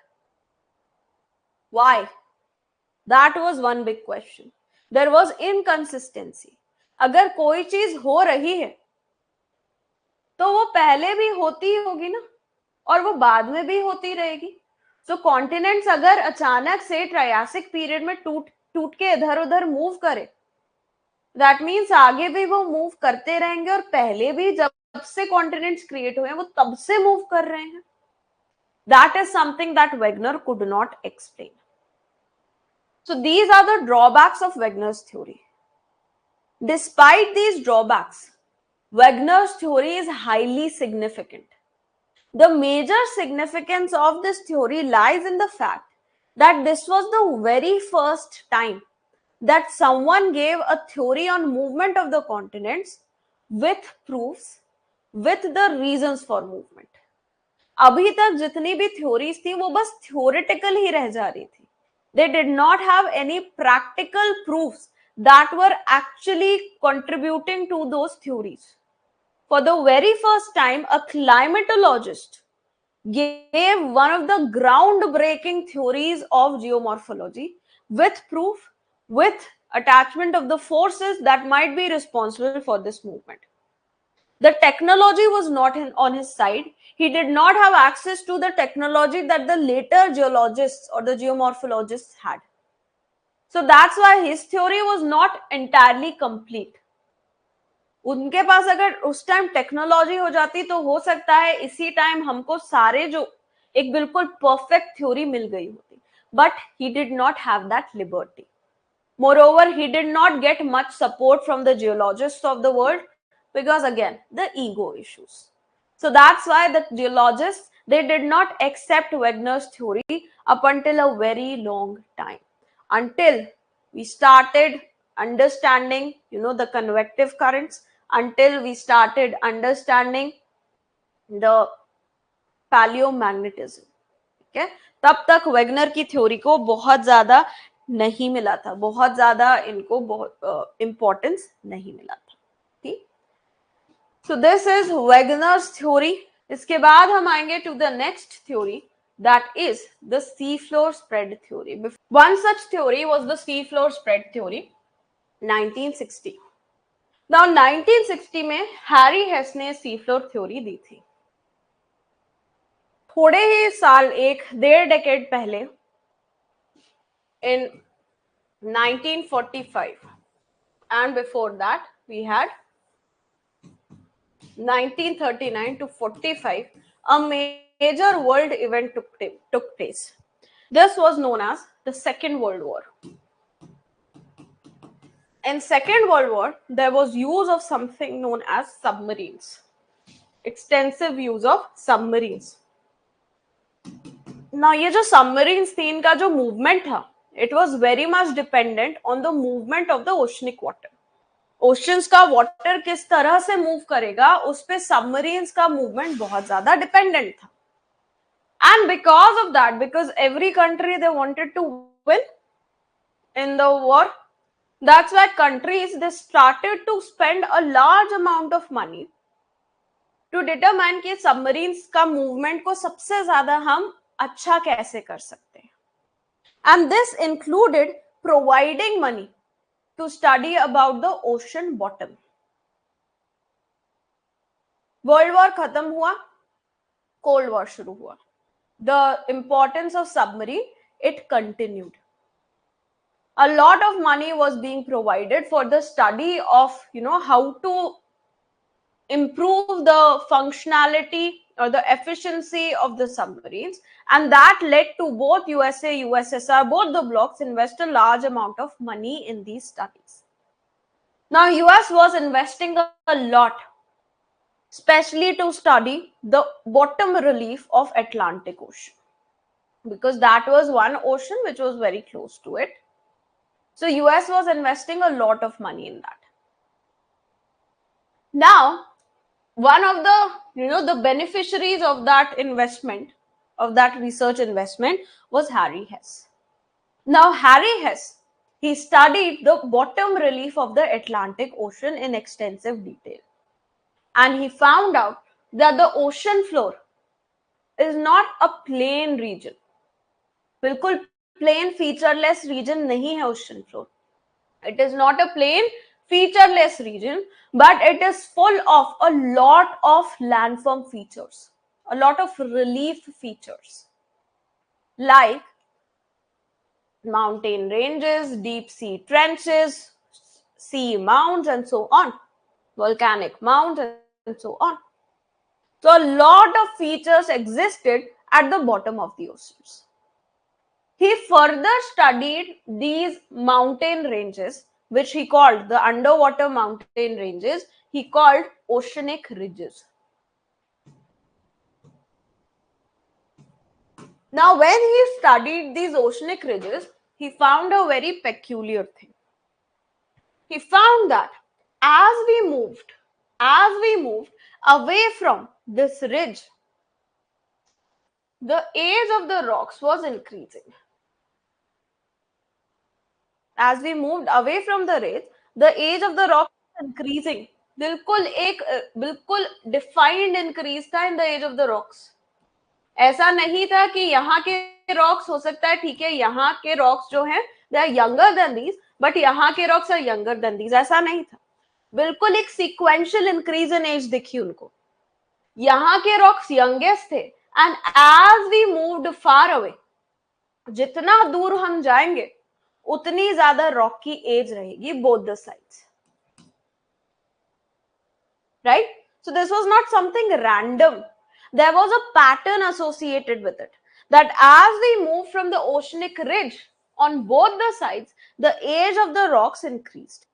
S1: Why? That was one big question. There was inconsistency. अगर कोई चीज हो रही है तो वो पहले भी होती ही होगी ना, और वो बाद में भी होती रहेगी. सो कॉन्टिनेंट्स अगर अचानक से ट्रायासिक पीरियड में टूट के इधर उधर मूव करे, दैट मीन्स आगे भी वो मूव करते रहेंगे और पहले भी जब से कॉन्टिनेंट्स क्रिएट हुए हैं वो तब से मूव कर रहे हैं. That is something that Wegener could not explain. So these are the drawbacks of Wegener's theory. Despite these drawbacks, Wegener's theory is highly significant. The major significance of this theory lies in the fact that this was the very first time that someone gave a theory on movement of the continents with proofs, with the reasons for movement. अभी तक जितनी भी theories थी वो बस theoretical ही रह जा रही थी. They did not have any practical proofs that were actually contributing to those theories. For the very first time, a climatologist gave one of the groundbreaking theories of geomorphology with proof, with attachment of the forces that might be responsible for this movement. The technology was not on his side. He did not have access to the technology that the later geologists or the geomorphologists had. So that's why his theory was not entirely complete. उनके पास अगर उस time technology हो जाती तो हो सकता है इसी टाइम हमको सारे जो एक बिल्कुल परफेक्ट थ्योरी मिल गई होती. But he did not have that liberty. Moreover, he did not get much support from the geologists of the world, because again, the ego issues. So that's why the geologists, they did not accept Wegener's theory up until a very long time, until we started understanding, the convective currents, until we started understanding the paleomagnetism. Okay, तब तक Wegener की theory को बहुत ज्यादा नहीं मिला था, बहुत ज्यादा इनको बहुत इंपॉर्टेंस नहीं मिला था. ठीक. So this is Wegener's theory. इसके बाद हम आएंगे to the next theory, that is the seafloor spread theory. One such theory was the seafloor spread theory, 1960. Now 1960 में हैरी हेस ने seafloor theory दी थी. थोड़े ही साल, एक डेढ़ डेकेड पहले, in 1945, and before that we had 1939 to 45, a major world event took place. This was known as the Second World War. In Second World War, there was use of something known as submarines. Extensive use of submarines. Now, ये जो submarines थी, इनका जो movement था, it was very much dependent on the movement of the oceanic water. Oceans का water किस तरह से मूव करेगा उस पे सबमरीन्स का मूवमेंट बहुत ज्यादा डिपेंडेंट था. And because of that, because every country they wanted to win in the war, that's why countries they started to spend a large amount of money to determine कि submarines का movement को सबसे ज्यादा हम अच्छा कैसे कर सकते हैं. And this included providing money to study about the ocean bottom. World war खत्म हुआ, कोल्ड वॉर शुरू हुआ. The importance of submarine, it continued. A lot of money was being provided for the study of, how to improve the functionality or the efficiency of the submarines, and that led to both USA, USSR, both the blocs invest a large amount of money in these studies. Now, US was investing a lot, especially to study the bottom relief of Atlantic Ocean, because that was one ocean which was very close to it. So US was investing a lot of money in that. Now, one of the beneficiaries of that investment, of that research investment, was Harry Hess. Now, Harry Hess, he studied the bottom relief of the Atlantic Ocean in extensive detail. And he found out that the ocean floor is not a plain region. बिल्कुल plain featureless region नहीं है ocean floor. It is not a plain featureless region, but it is full of a lot of landform features, a lot of relief features, like mountain ranges, deep sea trenches, sea mounds, and so on, volcanic mounds, and so on. So a lot of features existed at the bottom of the oceans. He further studied these mountain ranges, which he called the underwater mountain ranges, he called oceanic ridges. Now, when he studied these oceanic ridges, he found a very peculiar thing. He found that as we moved away from this ridge, the age of the rocks was increasing. As we moved away from the ridge, the age of the rock was increasing. बिल्कुल defined increase था in the age of the rocks. ऐसा नहीं था कि यहाँ के rocks हो सकता है ठीक है, यहाँ के rocks जो हैं they are younger than these, but यहाँ के rocks are younger than these. ऐसा नहीं था. बिल्कुल एक sequential increase in age दिखी उनको. यहाँ के rocks youngest थे, and as we moved far away, जितना दूर हम जाएंगे उतनी ज्यादा रॉक की एज रहेगी both the sides, right? So this was not something random. There was a pattern associated with it, that as we move from the oceanic ridge on both the sides, the age of the rocks increased.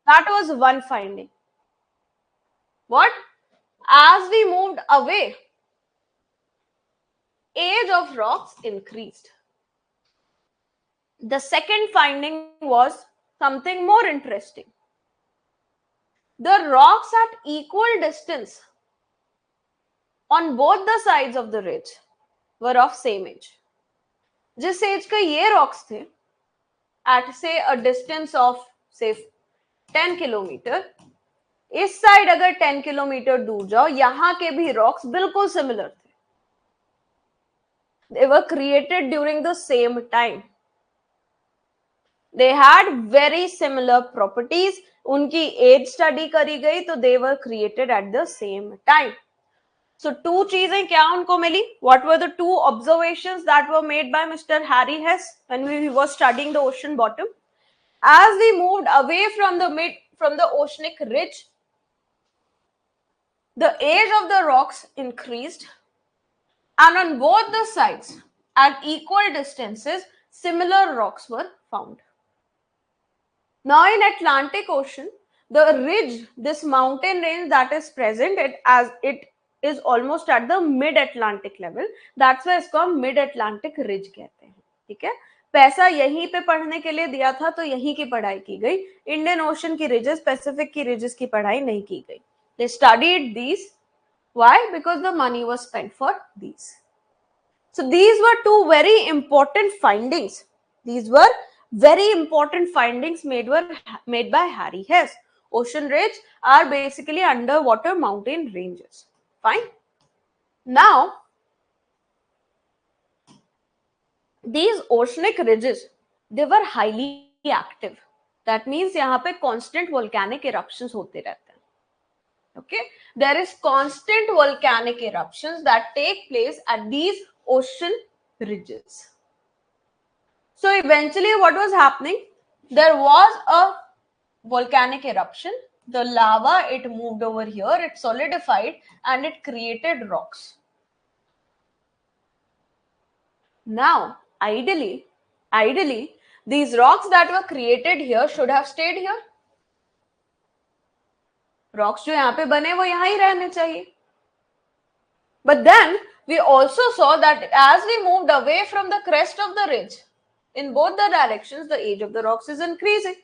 S1: That was one finding. What? As we moved away, age of rocks increased. The second finding was something more interesting. The rocks at equal distance on both the sides of the ridge were of same age. जिस age के ये rocks थे, at say a distance of say 10 kilometer, इस side अगर 10 kilometre दूर जाओ, यहाँ के भी rocks बिल्कुल similar थे. They were created during the same time. They had very similar properties. उनकी age study करी गई तो they were created at the same time. So two चीजें क्या उनको मिली? What were the two observations that were made by Mr. Harry Hess when we were studying the ocean bottom? As we moved away from the oceanic ridge, the age of the rocks increased, and on both the sides, at equal distances, similar rocks were found. Now in Atlantic Ocean, the ridge, this mountain range that is present, it is almost at the mid-Atlantic level. That's why इसको हम mid-Atlantic ridge कहते हैं, ठीक है? पैसा यहीं पे पढ़ने के लिए दिया था तो यहीं की पढ़ाई की गई, इंडियन ओशन की रिजेस, पैसिफिक की रिजेस की पढ़ाई नहीं की गई. They studied these. Why? Because the money was spent for these. So these were two very important findings. These were very important findings made by Harry Hess. Ocean ridge are basically underwater mountain ranges. Fine. Now, these oceanic ridges, they were highly active. That means यहाँ पे constant volcanic eruptions होते रहते हैं. Okay, there is constant volcanic eruptions that take place at these ocean ridges. So eventually what was happening? There was a volcanic eruption. The lava, it moved over here, it solidified and it created rocks. Now, ideally, these rocks that were created here should have stayed here. Rocks जो यहाँ पे बने वो यहाँ ही रहने चाहिए. But then we also saw that as we moved away from the crest of the ridge, in both the directions, the age of the rocks is increasing.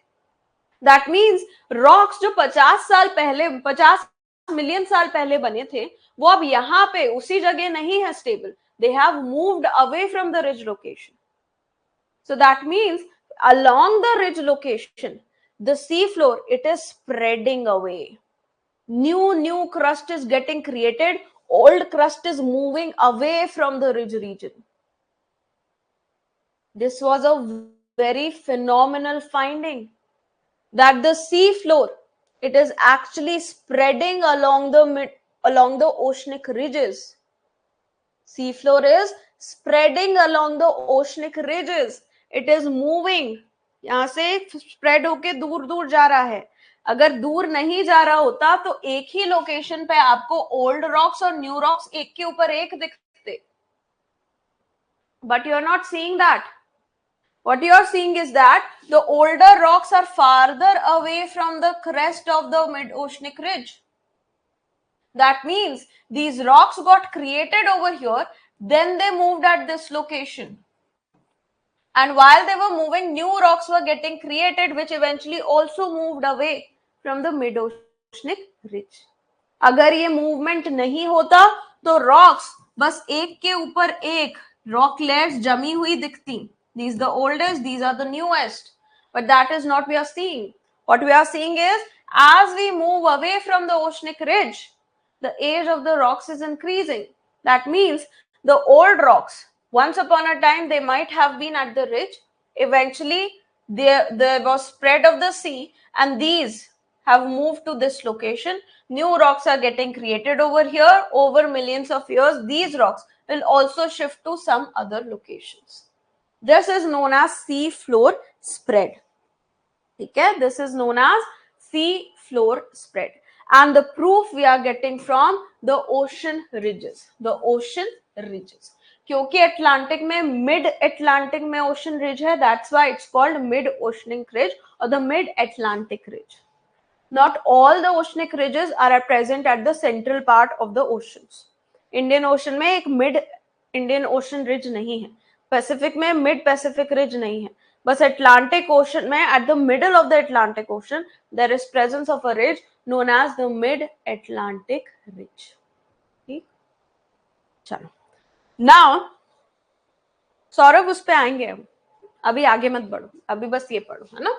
S1: That means rocks जो 50 million साल पहले बने थे, वो अब यहाँ पे उसी जगह नहीं है stable. They have moved away from the ridge location. So that means along the ridge location, the sea floor, it is spreading away. New crust is getting created. Old crust is moving away from the ridge region. This was a very phenomenal finding, that the sea floor, it is actually spreading along the oceanic ridges. Sea floor is spreading along the oceanic ridges. It is moving. यहाँ से spread होके दूर दूर जा रहा है. अगर दूर नहीं जा रहा होता तो एक ही लोकेशन पे आपको ओल्ड रॉक्स और न्यू रॉक्स एक के ऊपर एक दिखते. But you are not seeing that. What you are seeing is that the older rocks are farther away from the crest of the mid-oceanic ridge. That means these rocks got created over here, then they moved at this location. And while they were moving, new rocks were getting created, which eventually also moved away from the mid-oceanic ridge. अगर ये movement नहीं होता तो rocks बस एक के ऊपर एक rock layers जमी हुई दिखती. These are the oldest, these are the newest. But that is not we are seeing. What we are seeing is, as we move away from the oceanic ridge, the age of the rocks is increasing. That means the old rocks, once upon a time, they might have been at the ridge. Eventually, there was spread of the sea, and these have moved to this location. New rocks are getting created over here. Over millions of years, these rocks will also shift to some other locations. This is known as sea floor spread. Okay, this is known as sea floor spread. And the proof we are getting from the ocean ridges. The ocean ridges. क्योंकि Atlantic में mid Atlantic में ocean ridge है, that's why it's called mid oceanic ridge or the mid Atlantic ridge. Not all the oceanic ridges are present at the central part of the oceans. Indian Ocean में एक mid Indian Ocean ridge नहीं है. Pacific में mid Pacific ridge नहीं है. बस Atlantic Ocean में at the middle of the Atlantic Ocean there is presence of a ridge known as the mid Atlantic ridge. ठीक, चलो. Now, सौरभ उस पे आएंगे हम. अभी आगे मत बढ़ो, अभी बस ये पढ़ो, है ना.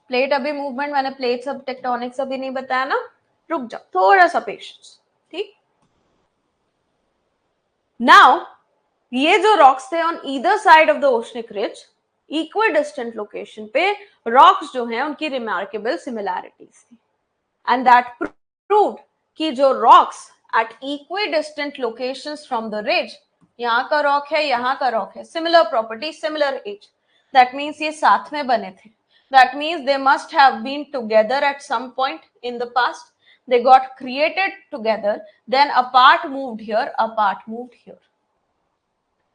S1: प्लेट अभी मूवमेंट, मैंने प्लेट सब टेक्टोनिक्स अभी नहीं बताया ना. रुक जाओ, थोड़ा सा पेशेंस. ठीक. नाउ ये जो रॉक्स थे on either side of the oceanic ridge, equidistant location पे रॉक्स जो हैं उनकी रिमार्केबल सिमिलैरिटीज थी. एंड दैट प्रूव्ड कि जो rocks at equidistant locations from the ridge, यहाँ का रॉक है, यहाँ का रॉक है, similar property, similar age. That means ये साथ में बने थे. That means they must have been together at some point in the past. They got created together, then a part moved here, a part moved here.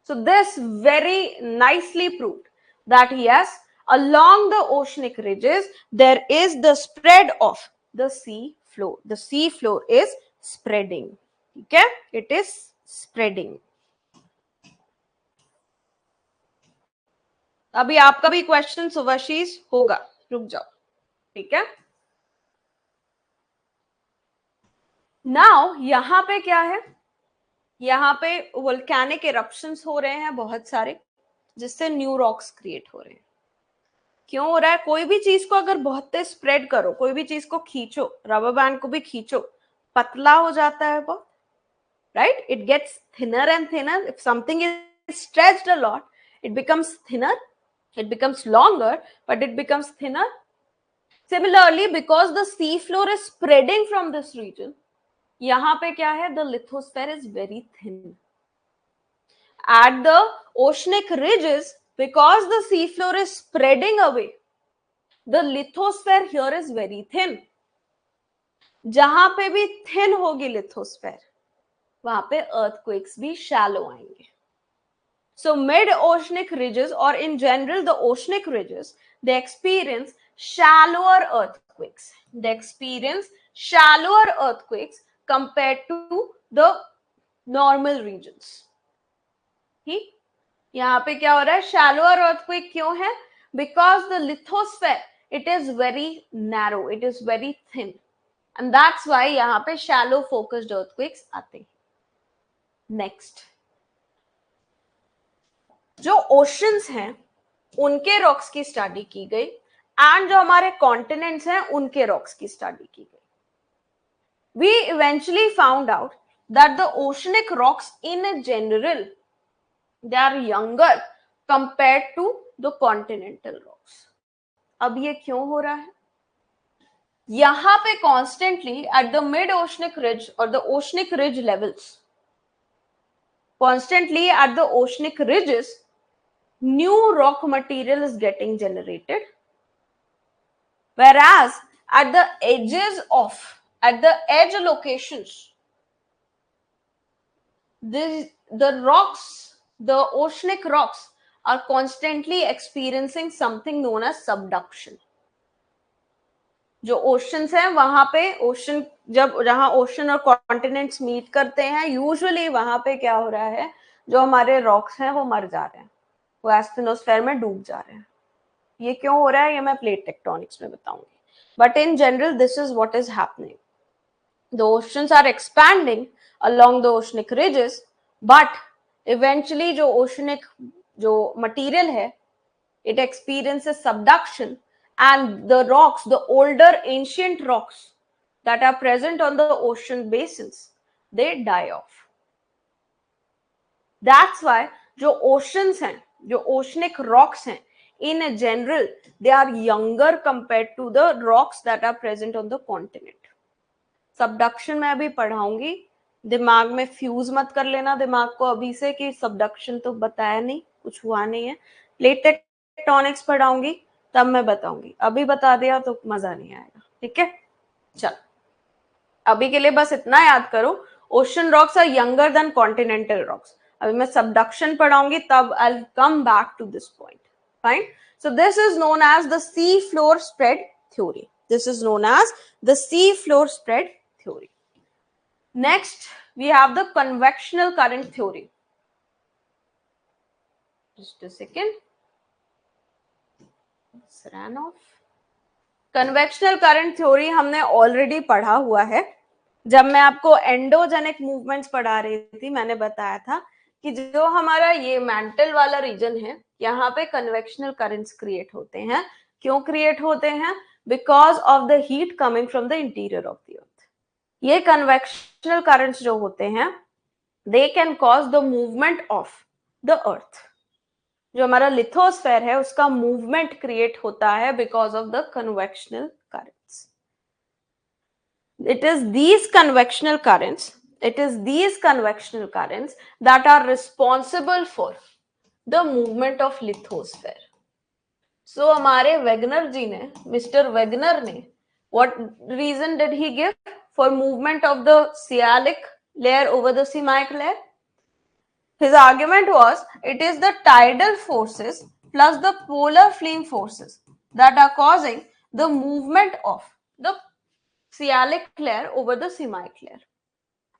S1: So this very nicely proved that yes, along the oceanic ridges, there is the spread of the sea floor. The sea floor is spreading. Okay, it is spreading. अभी आपका भी question Subhashish होगा, रुक जाओ, ठीक है। Now यहां पे क्या है, यहाँ पे वोल्केनिक इरप्शंस हो रहे हैं बहुत सारे, जिससे न्यू रॉक्स क्रिएट हो रहे हैं। क्यों हो रहा है? कोई भी चीज को अगर बहुत तेज स्प्रेड करो, कोई भी चीज को खींचो, रबर बैंड को भी खींचो, पतला हो जाता है बहुत, right? It gets thinner and thinner. If something is stretched a lot, it becomes thinner, it becomes longer, but it becomes thinner. Similarly, because the sea floor is spreading from this region, यहाँ पे क्या है? The lithosphere is very thin. At the oceanic ridges, because the seafloor is spreading away, the lithosphere here is very thin. जहां पे भी thin होगी lithosphere, वहां पे earthquakes भी shallow आएंगे. So mid-oceanic ridges, or in general the oceanic ridges, they experience shallower earthquakes. They experience shallower earthquakes compared to the normal regions. ठीक, यहाँ पे क्या हो रहा है? शैलोअर अर्थक्वेक क्यों है? Because the lithosphere it is very narrow, it is very thin, and that's why यहाँ पे शैलो फोकस्ड अर्थक्वेक्स आते हैं. नेक्स्ट, जो ओशंस हैं उनके रॉक्स की स्टडी की गई, एंड जो हमारे कॉन्टिनेंट्स हैं उनके रॉक्स की स्टडी की गई. We eventually found out that the oceanic rocks in general, they are younger compared to the continental rocks. अब ये क्यों हो रहा है? यहां पे constantly at the mid oceanic ridge or the oceanic ridge levels, constantly at the oceanic ridges, new rock material is getting generated, whereas at the edges of, at the edge locations, the rocks, the oceanic rocks are constantly experiencing something known as subduction. जो oceans हैं वहां पे, ocean जब, जहां ocean और continents meet करते हैं, usually वहां पे क्या हो रहा है? जो हमारे रॉक्स हैं वो मर जा रहे हैं, वो एस्टेनोस्फेयर में डूब जा रहे हैं. ये क्यों हो रहा है? ये मैं प्लेट टेक्टोनिक्स में बताऊंगी, but in general this is what is happening. The oceans are expanding along the oceanic ridges, but eventually जो oceanic जो material है, it experiences subduction, and the rocks, the older ancient rocks that are present on the ocean basins, they die off. That's why जो oceans हैं, जो oceanic rocks हैं, in general they are younger compared to the rocks that are present on the continent. Subduction मैं अभी पढ़ाऊंगी, दिमाग में fuse मत कर लेना दिमाग को अभी से कि सबडक्शन तो बताया नहीं, कुछ हुआ नहीं है. प्लेट टेक्टोनिक्स पढ़ाऊंगी तब मैं बताऊंगी, अभी बता दिया तो मजा नहीं आएगा. ठीक है, चल अभी के लिए बस इतना याद करो, ocean rocks are younger than continental rocks. अभी मैं सबडक्शन पढ़ाऊंगी तब I will come back to this point. Fine. So this is known as the sea floor spread theory. This is known as the sea floor spread theory. Next, we have the convectional current theory. Just a second. It's ran off. Convectional current theory हमने already पढ़ा हुआ है. जब मैं आपको endogenic movements पढ़ा रही थी, मैंने बताया था कि जो हमारा ये मैंटल वाला रीजन है, यहाँ पे कन्वेक्शनल करंट्स क्रिएट होते हैं. क्यों क्रिएट होते हैं? Because of the heat coming from the interior of the अर्थ. ये कन्वेक्शनल करंट्स जो होते हैं, they can cause the movement of the अर्थ. जो हमारा लिथोस्फेयर है उसका मूवमेंट क्रिएट होता है because of the convectional currents. It is these convectional currents that are responsible for the movement of lithosphere. So हमारे वेगनर जी ने, मिस्टर वेगनर ने, what reason did he give for movement of the Sialic layer over the Semic layer? His argument was it is the tidal forces plus the polar flame forces that are causing the movement of the Sialic layer over the Semic layer.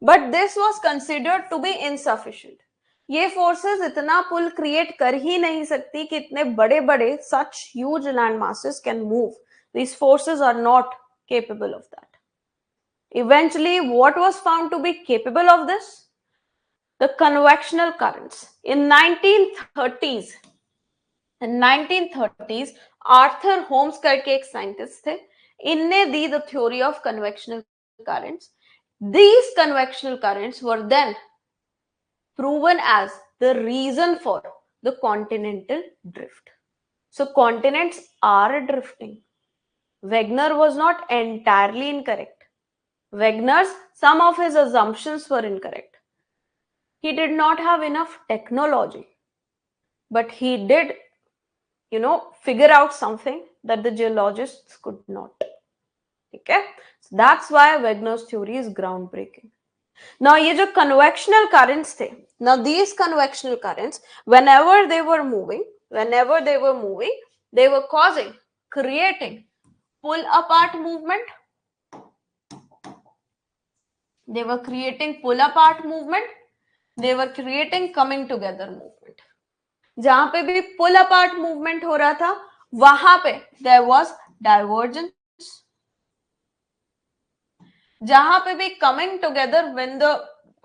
S1: But this was considered to be insufficient ये forces इतना पुल create कर ही नहीं सकती कि इतने बड़े बड़े such huge land masses can move. These forces are not capable of that. Eventually, what was found to be capable of this? The convectional currents. In 1930s, Arthur Holmes करके एक साइंटिस्ट थे. इनने दी the theory of convectional currents. These convectional currents were then proven as the reason for the continental drift. So continents are drifting. Wegener was not entirely incorrect. Some of his assumptions were incorrect. He did not have enough technology, but he did, figure out something that the geologists could not. Okay? So that's why Wegener's theory is groundbreaking. Now, ये जो convectional currents थे, now these convectional currents, whenever they were moving, they were creating pull apart movement. They were creating pull apart movement. They were creating coming together movement. जहां पे भी pull apart movement हो रहा था, वहां पे there was divergence. जहां पे भी coming together, when the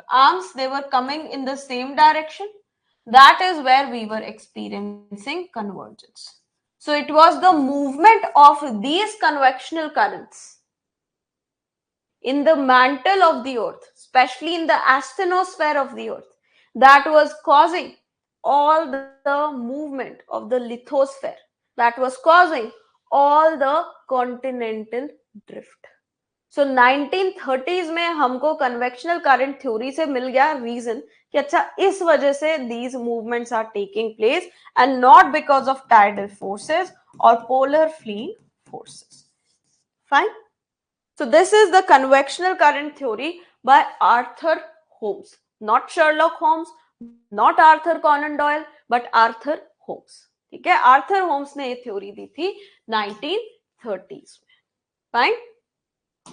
S1: arms they were coming in the same direction, that is where we were experiencing convergence. So it was the movement of these convectional currents in the mantle of the earth, especially in the asthenosphere of the earth, that was causing all the movement of the lithosphere, that was causing all the continental drift. So 1930s में हमको convectional current theory से मिल गया reason कि अच्छा इस वजह से these movements are taking place and not because of tidal forces or polar fleeing forces. Fine. So this is the convectional current theory by Arthur Holmes, not Sherlock Holmes, not Arthur Conan Doyle, but Arthur Holmes. ठीक है, Arthur Holmes ने ये theory दी थी 1930s में. Fine,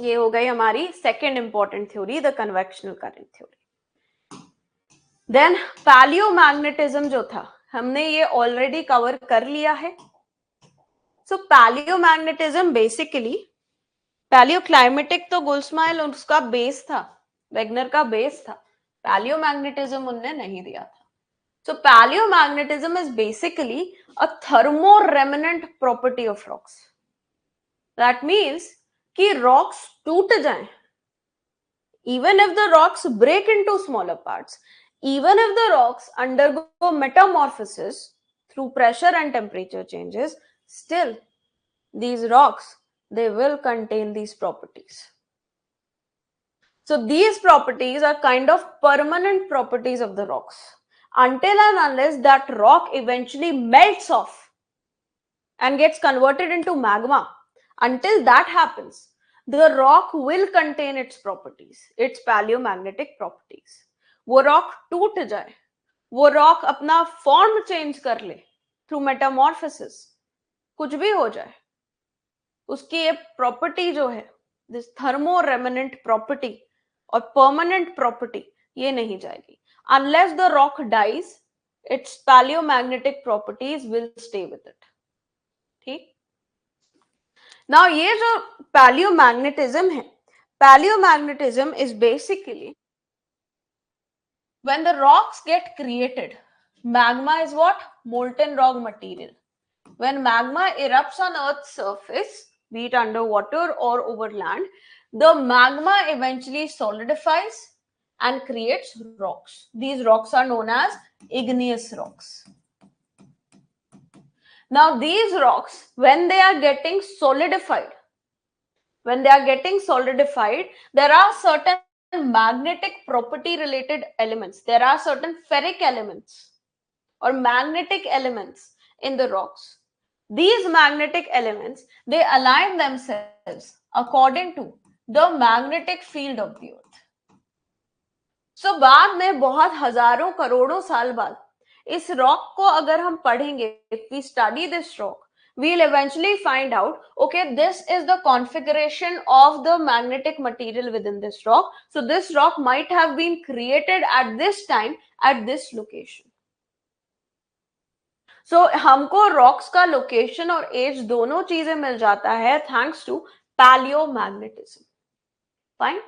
S1: ये हो गई हमारी second important theory, the convectional current theory. Then palaeomagnetism जो था, हमने ये ऑलरेडी कवर कर लिया है. सो पैलियोमैग्नेटिज्म बेसिकली, पैलियोक्लाइमेटिक तो गुल्समाइल उसका बेस था, वेगनर का बेस था. पैलियोमैग्नेटिज्म उनने नहीं दिया था. So paleomagnetism is basically a thermoremnant property of rocks. That means कि rocks टूट जाएं, even if the rocks break into smaller parts, even if the rocks undergo metamorphosis through pressure and temperature changes, still these rocks, they will contain these properties. So these properties are kind of permanent properties of the rocks. Until and unless that rock eventually melts off and gets converted into magma, until that happens, the rock will contain its properties, its paleomagnetic properties. वो rock टूट जाए, वो rock अपना form change कर ले through metamorphosis, कुछ भी हो जाए, उसकी ये property जो है, this thermoremnant property और permanent property, ये नहीं जाएगी. Unless the rock dies, its paleomagnetic properties will stay with it. ठीक. Now ये जो paleomagnetism है, paleomagnetism is basically when the rocks get created. Magma is what? Molten rock material. When magma erupts on Earth's surface, be it underwater or over land, the magma eventually solidifies and creates rocks. These rocks are known as igneous rocks. Now these rocks, when they are getting solidified, there are certain magnetic property related elements. There are certain ferric elements or magnetic elements in the rocks. These magnetic elements, they align themselves according to the magnetic field of the earth. So बाद में बहुत हजारों करोड़ों साल बाद इस rock को अगर हम पढ़ेंगे, if we study this rock, we'll eventually find out, okay, this is the configuration of the magnetic material within this rock. So this rock might have been created at this time at this location. So हमको rocks का location और age दोनों चीजें मिल जाता है thanks to paleomagnetism. Fine.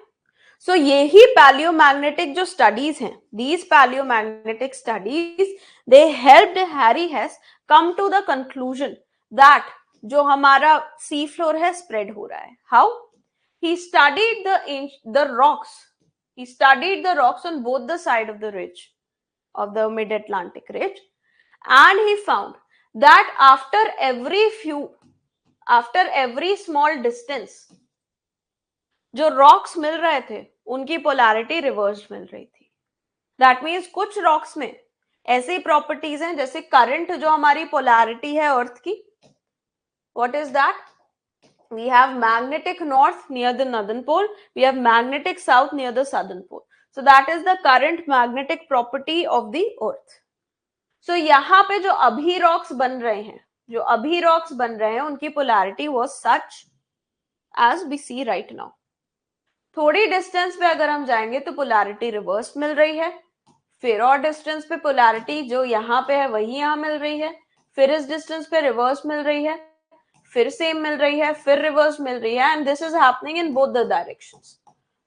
S1: So यही paleomagnetic जो studies हैं, these paleomagnetic studies, they helped Harry Hess come to the conclusion that जो हमारा sea floor है spread हो रहा है. How? He studied the rocks. He studied the rocks on both the side of the ridge, of the mid-Atlantic ridge, and he found that after every small distance, जो rocks मिल रहे थे उनकी polarity reverse मिल रही थी. That means कुछ rocks में ऐसी properties हैं, जैसे करंट जो हमारी पोलैरिटी है अर्थ की, what is that? We have magnetic north near the northern pole, we have magnetic south near the southern pole. So that is the current magnetic property of the earth. So यहाँ पे जो अभी rocks बन रहे हैं, उनकी polarity was such as we see right now. थोड़ी distance पे अगर हम जाएंगे तो पोलैरिटी रिवर्स मिल रही है, फिर और डिस्टेंस पे पोलैरिटी जो यहाँ पे है वही यहाँ मिल रही है, फिर इस डिस्टेंस पे रिवर्स मिल रही है, फिर सेम मिल रही है, फिर रिवर्स मिल रही है. And this is happening in both the directions.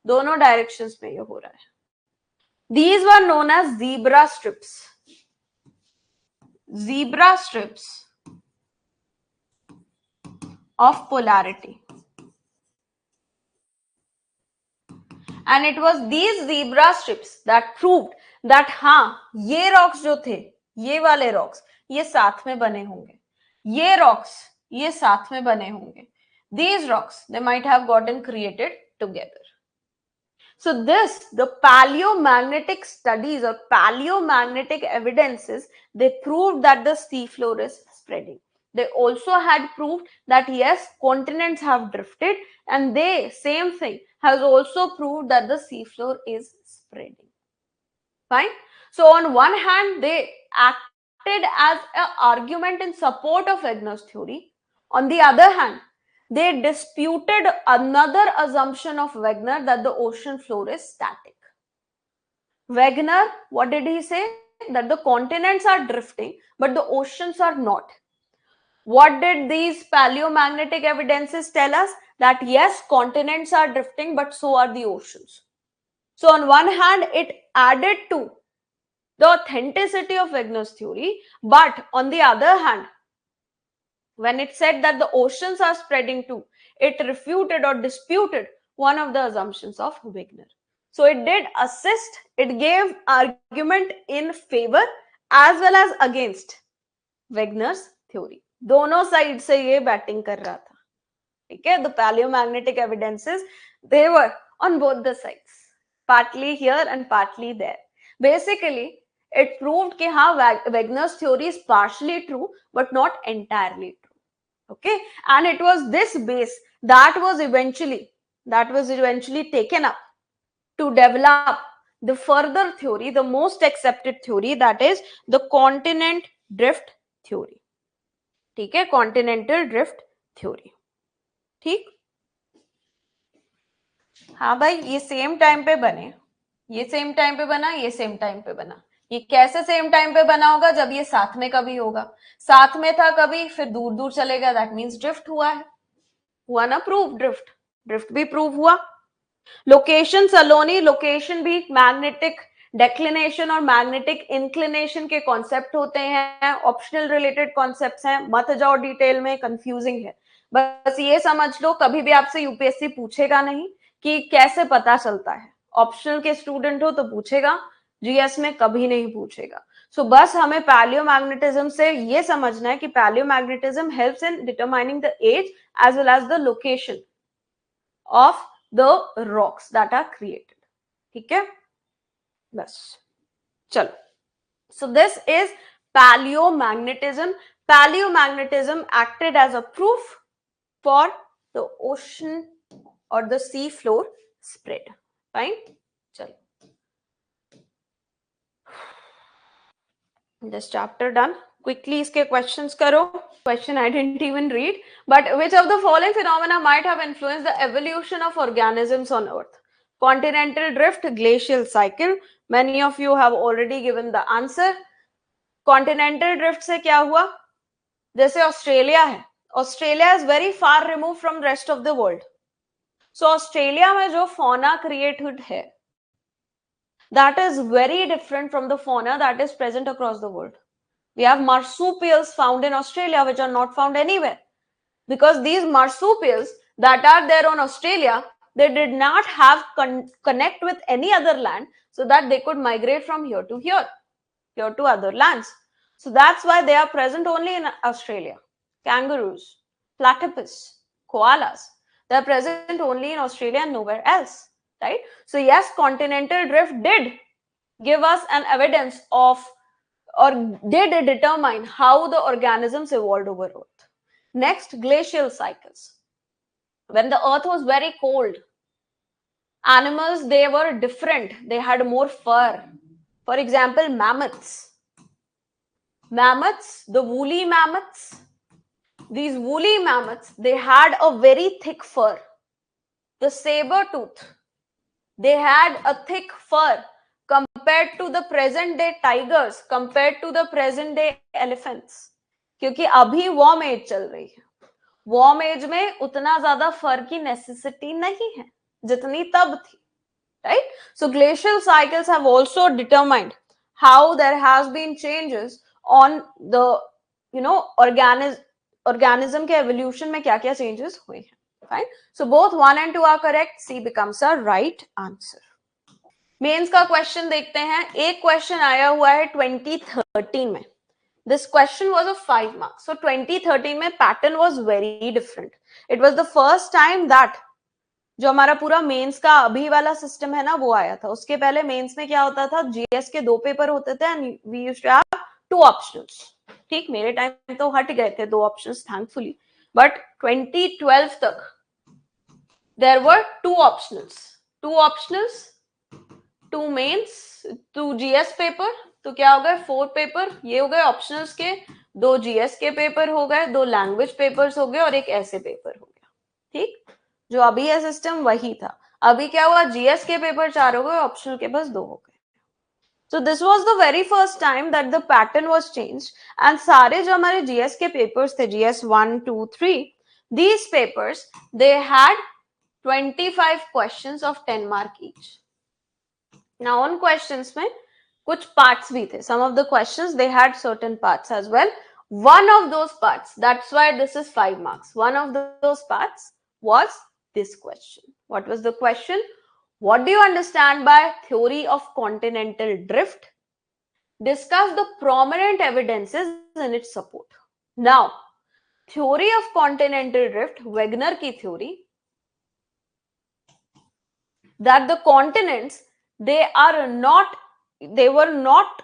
S1: दोनों डायरेक्शंस में ये हो रहा है. These were known as zebra strips. Zebra strips of polarity. And it was these zebra strips that proved that हाँ, ये rocks जो थे, ये वाले rocks, ये साथ में बने होंगे. ये rocks, ये साथ में बने होंगे. These rocks, they might have gotten created together. So the paleomagnetic studies or paleomagnetic evidences, they proved that the seafloor is spreading. They also had proved that yes, continents have drifted, and same thing, has also proved that the seafloor is spreading. Fine. So on one hand, they acted as an argument in support of Wegener's theory. On the other hand, they disputed another assumption of Wegener, that the ocean floor is static. Wegener, what did he say? That the continents are drifting, but the oceans are not. What did these paleomagnetic evidences tell us? That yes, continents are drifting, but so are the oceans. So on one hand, it added to the authenticity of Wegener's theory, but on the other hand, when it said that the oceans are spreading too, it refuted or disputed one of the assumptions of Wegener. So it did assist, it gave argument in favor as well as against Wegener's theory. दोनों side से ये batting कर रहा था. ठीक है, the paleomagnetic evidences, they were on both the sides, partly here and partly there. Basically, it proved कि हाँ, Wegener's theory is partially true but not entirely true. Okay, and it was this base that was eventually taken up to develop the further theory, the most accepted theory, that is the continent drift theory. ठीक है, continental drift theory. ठीक. हाँ भाई, ये same time पे बने, ये same time पे बना, ये सेम टाइम पे बना. ये कैसे सेम टाइम पे बना होगा? जब ये साथ में कभी होगा, साथ में था कभी, फिर दूर दूर चलेगा, दैट मीन्स ड्रिफ्ट हुआ है. हुआ ना प्रूफ? ड्रिफ्ट भी प्रूव हुआ. लोकेशन सलोनी, लोकेशन भी मैग्नेटिक डेक्लिनेशन और मैग्नेटिक इंक्लिनेशन के कॉन्सेप्ट होते हैं, ऑप्शनल रिलेटेड कॉन्सेप्ट्स हैं, मत जाओ डिटेल में, कंफ्यूजिंग है. बस ये समझ लो, कभी भी आपसे यूपीएससी पूछेगा नहीं कि कैसे पता चलता है. ऑप्शनल के स्टूडेंट हो तो पूछेगा, जीएस में कभी नहीं पूछेगा. सो बस हमें पैलियोमैग्नेटिज्म से ये समझना है कि palaeomagnetism helps in determining the age as well as the location of the rocks that are created. ठीक है, बस चलो. So this is paleomagnetism. Paleomagnetism acted as a proof for the ocean or the sea floor spread. Fine. चलो, this chapter done. Quickly इसके questions करो. Question I didn't even read. But which of the following phenomena might have influenced the evolution of organisms on Earth? Continental drift, glacial cycle. Many of you have already given the answer. Continental drift से क्या हुआ? जैसे Australia है, Australia is very far remove from rest of the world. So Australia में जो fauna created है, that is very different from the fauna that is present across the world. We have marsupials found in Australia which are not found anywhere, because these marsupials that are there on Australia, they did not have connect with any other land so that they could migrate from here to other lands. So that's why they are present only in Australia. Kangaroos, platypus, koalas, they are present only in Australia and nowhere else, right? So yes, continental drift did give us an evidence of, or did determine how the organisms evolved over Earth. Next, glacial cycles. When the Earth was very cold, animals, they were different. They had more fur. For example, mammoths, the woolly mammoths, these woolly mammoths, they had a very thick fur. The saber tooth, they had a thick fur compared to the present day tigers, compared to the present day elephants. क्योंकि अभी warm as चल रही है, warm as में उतना ज्यादा फर की necessity नहीं है जितनी तब थी, right? So glacial cycles have also determined how there has been changes on the, you know, organism के evolution में क्या क्या changes हुए हैं. Fine. So both 1 and 2 are correct. C becomes a right answer. Mains का question देखते हैं. एक क्वेश्चन आया हुआ है 2013 में. This question was of 5 marks. So 2013 में pattern was very different. It was the first time that जो हमारा पूरा मेंस का अभी वाला सिस्टम है ना, वो आया था. उसके पहले मेंस में क्या होता था, जीएस के 2 पेपर होते थे and we used to have 2 optionals. ठीक, मेरे टाइम तो हट गए थे 2 ऑप्शंस थैंकफुली, बट 2012 तक there were 2 optionals, 2 mains, 2 GS paper. तो क्या हो गए, 4 पेपर ये हो गए ऑप्शनल्स के, 2 जीएस के पेपर हो गए, 2 लैंग्वेज पेपर्स हो गए और एक ऐसे पेपर हो गया. ठीक, जो अभी है सिस्टम वही था. अभी क्या हुआ, जीएस के पेपर 4 हो गए, ऑप्शनल के बस 2 हो गए. So this was the very first time that the pattern was changed, and सारे जो हमारे जीएस के पेपर्स थे, GS 1, 2, 3, these papers they had 25 questions of 10 mark each. Now on questions में कुछ parts भी थे. Some of the questions they had certain parts as well. One of those parts, that's why this is 5 marks. One of those parts was this question. What was the question? What do you understand by theory of continental drift? Discuss the prominent evidences in its support. Now, theory of continental drift, Wegener की theory, that the continents, they were not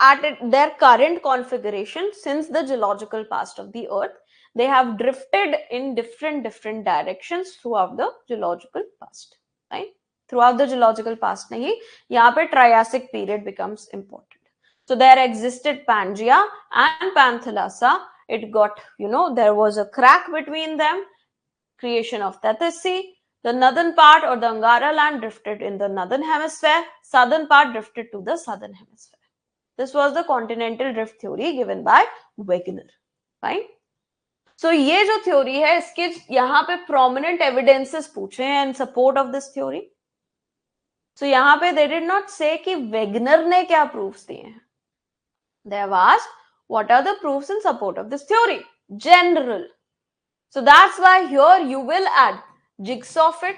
S1: at their current configuration since the geological past of the Earth. They have drifted in different directions throughout the geological past, right? Throughout the geological past nahi, yahan pe Triassic period becomes important. So there existed Pangaea and Panthalassa. It got, there was a crack between them, creation of Tethys Sea. The northern part, or the Angara land, drifted in the northern hemisphere. Southern part drifted to the southern hemisphere. This was the continental drift theory given by Wegener. Fine. So ये जो theory है, इसके यहाँ पे prominent evidences पूछे हैं in support of this theory. So यहाँ पे they did not say कि Wegener ने क्या proofs दिए हैं. They have asked what are the proofs in support of this theory. General. So that's why here you will add jigsaw fit,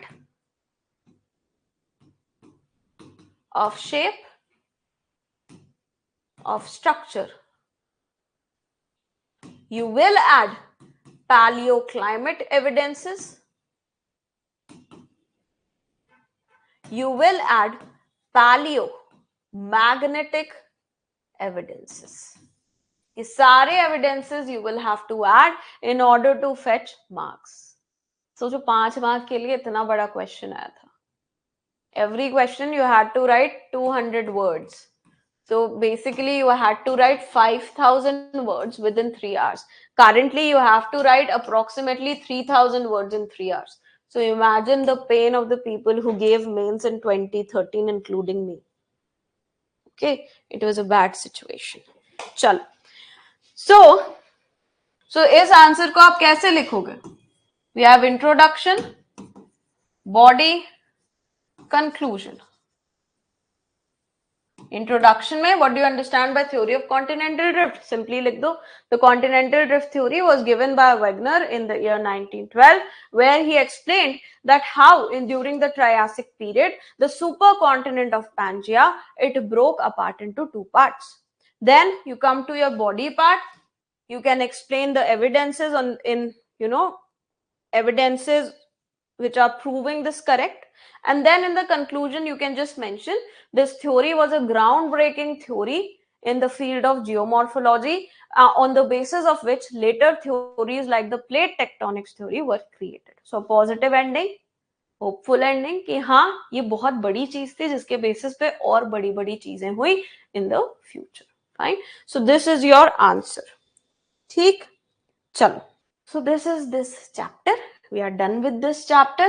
S1: of shape, of structure. You will add paleoclimate evidences. You will add paleomagnetic evidences. ये सारे evidences you will have to add in order to fetch marks. So जो 5 mark के लिए इतना बड़ा question आया था. Every question you had to write 200 words. So basically you had to write 5,000 words within 3 hours. Currently you have to write approximately 3,000 words in 3 hours. So imagine the pain of the people who gave mains in 2013, including me. Okay, it was a bad situation. चलो, so इस answer को आप कैसे लिखोगे? We have introduction, body, conclusion. Introduction में what do you understand by theory of continental drift? Simply लिख दो. The continental drift theory was given by Wegener in the year 1912, where he explained that how during the Triassic period the supercontinent of Pangaea, it broke apart into two parts. Then you come to your body part. You can explain the evidences evidences which are proving this correct. And then in the conclusion, you can just mention this theory was a groundbreaking theory in the field of geomorphology, on the basis of which later theories like the plate tectonics theory were created. So positive ending, hopeful ending कि हाँ ये बहुत बड़ी चीज थी जिसके basis पे और बड़ी बड़ी चीजें हुई in the future. Fine. So this is your answer. ठीक, चलो. So this is this chapter. We are done with this chapter.